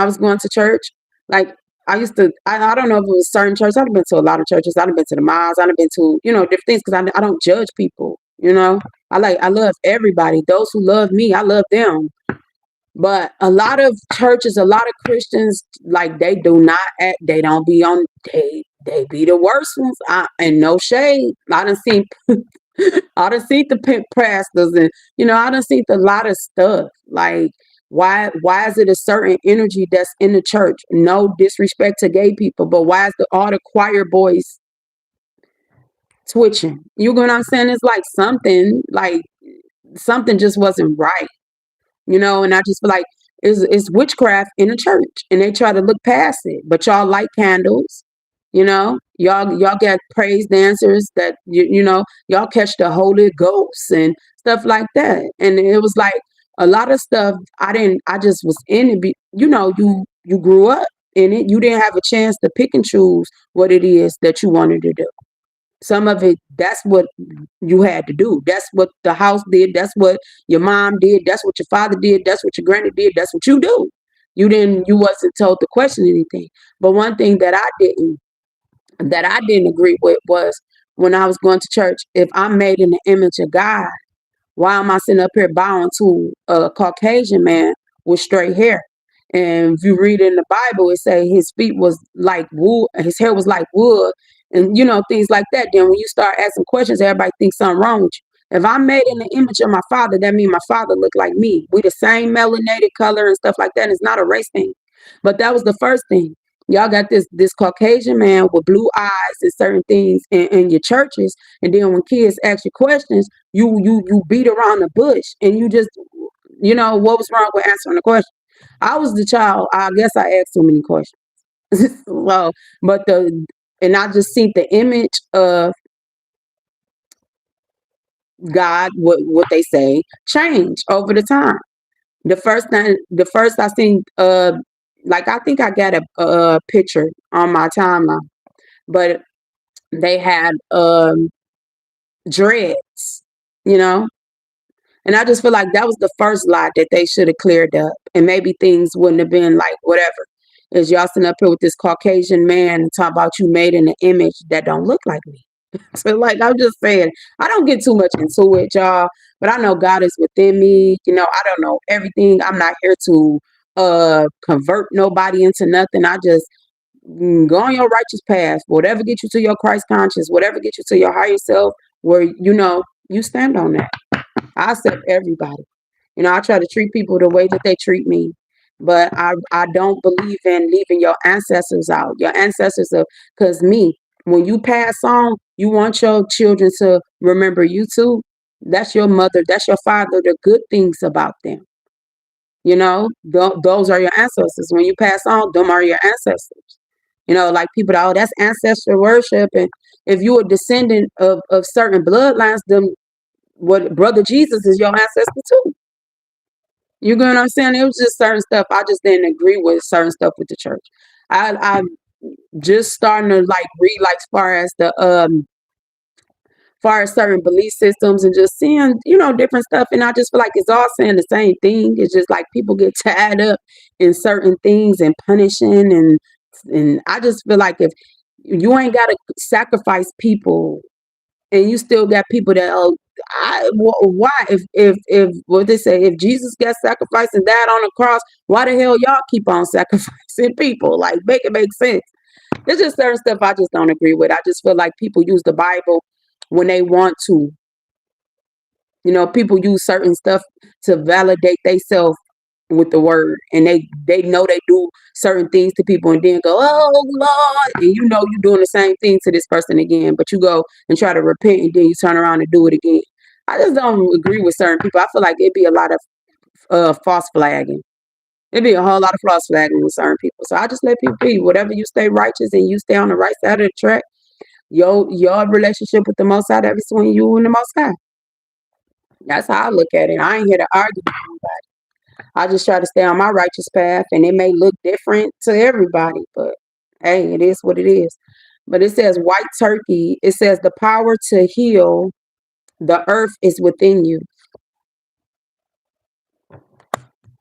was going to church, like I don't know if it was certain churches. I've been to a lot of churches. I've been to the miles. I've been to, different things because I don't judge people, I love everybody. Those who love me, I love them. But a lot of churches, a lot of Christians, like they do not act, they don't be on, they be the worst ones. And no shade. I done seen I done seen the pimp pastors, and I done seen a lot of stuff. Like, why is it a certain energy that's in the church? No disrespect to gay people, but why is all the choir boys twitching? You know what I'm saying? It's like something just wasn't right. And I just feel like it's witchcraft in the church, and they try to look past it. But y'all light candles, y'all get praise dancers that y'all catch the Holy Ghost and stuff like that. And it was like a lot of stuff. I just was in it. You grew up in it. You didn't have a chance to pick and choose what it is that you wanted to do. Some of it, that's what you had to do. That's what the house did. That's what your mom did. That's what your father did. That's what your granny did. That's what you do. You wasn't told to question anything. But one thing that I didn't agree with was when I was going to church, if I'm made in the image of God, why am I sitting up here bowing to a Caucasian man with straight hair? And if you read in the Bible, it say his feet was like wood, his hair was like wood, and things like that. Then when you start asking questions, everybody thinks something wrong with you. If I'm made in the image of my father, that means my father looked like me. We the same melanated color and stuff like that. And it's not a race thing. But that was the first thing. Y'all got this Caucasian man with blue eyes and certain things in your churches, and then when kids ask you questions, you beat around the bush, and you just what was wrong with answering the question? I was the child. I guess I asked too many questions. Well, but and I just seen the image of God, what they say, change over the time. The first I seen, like I think I got a picture on my timeline, but they had dreads, you know, and I just feel like that was the first lie that they should have cleared up, and maybe things wouldn't have been like whatever. Is y'all sitting up here with this Caucasian man and talk about you made in an image that don't look like me? So like I'm just saying, I don't get too much into it, y'all. But I know God is within me. I don't know everything. I'm not here to convert nobody into nothing. I just go on your righteous path. Whatever gets you to your Christ conscious, whatever gets you to your higher self, where you stand on that. I accept everybody. I try to treat people the way that they treat me. But I don't believe in leaving your ancestors out. Your ancestors are, because when you pass on, you want your children to remember you too. That's your mother, that's your father, the good things about them. Those are your ancestors. When you pass on, them are your ancestors. Like people, oh, that's ancestor worship. And if you're a descendant of certain bloodlines, them what brother Jesus is your ancestor too. You get what I'm saying? It was just certain stuff. I just didn't agree with certain stuff with the church. I'm just starting to like read like far as certain belief systems and just seeing, different stuff. And I just feel like it's all saying the same thing. It's just like people get tied up in certain things and punishing and I just feel like if you ain't gotta sacrifice people and you still got people that why if what they say, if Jesus got sacrificed and died on the cross, why the hell y'all keep on sacrificing people? Like make it make sense. There's just certain stuff I just don't agree with. I just feel like people use the Bible when they want to. People use certain stuff to validate themselves with the word, and they know they do certain things to people and then go, oh Lord, and you're doing the same thing to this person again, but you go and try to repent and then you turn around and do it again. I just don't agree with certain people. I feel like it'd be a lot of false flagging. It'd be a whole lot of false flagging with certain people. So I just let people be. Whatever you stay righteous and you stay on the right side of the track, your relationship with the Most High, that's between you and the Most High. That's how I look at it. I ain't here to argue with anybody. I just try to stay on my righteous path, and it may look different to everybody, but hey, it is what it is. But it says white turkey. It says the power to heal the earth is within you.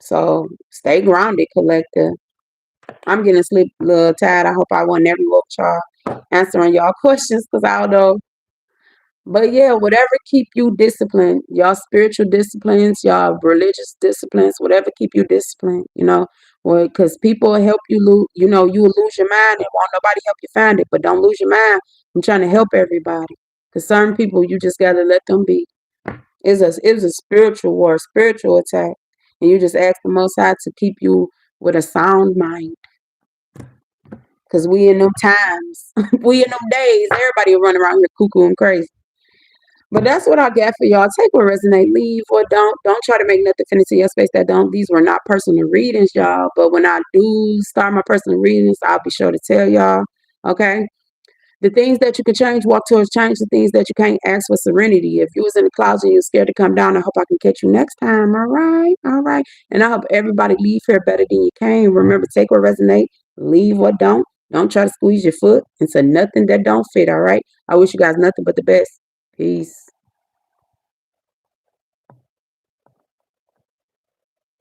So stay grounded, collective. I'm getting sleep a little tired. I hope I wasn't everywhere with y'all answering y'all questions because I don't know. But yeah, whatever keep you disciplined, y'all spiritual disciplines, y'all religious disciplines, whatever keep you disciplined, well, because people will help you lose, you will lose your mind and won't nobody help you find it. But don't lose your mind. I'm trying to help everybody. Because certain people, you just gotta let them be. It's a spiritual war, spiritual attack, and you just ask the Most High to keep you with a sound mind. Because we in them times, we in them days, everybody running around here cuckoo and crazy. But that's what I got for y'all. Take what resonate, leave or don't. Don't try to make nothing fit into your space that don't. These were not personal readings, y'all. But when I do start my personal readings, I'll be sure to tell y'all. Okay? The things that you can change, walk towards change. The things that you can't, ask for serenity. If you was in the closet and you're scared to come down, I hope I can catch you next time. All right? All right. And I hope everybody leave here better than you came. Remember, take what resonate, leave what don't. Don't try to squeeze your foot into nothing that don't fit. All right? I wish you guys nothing but the best. Peace.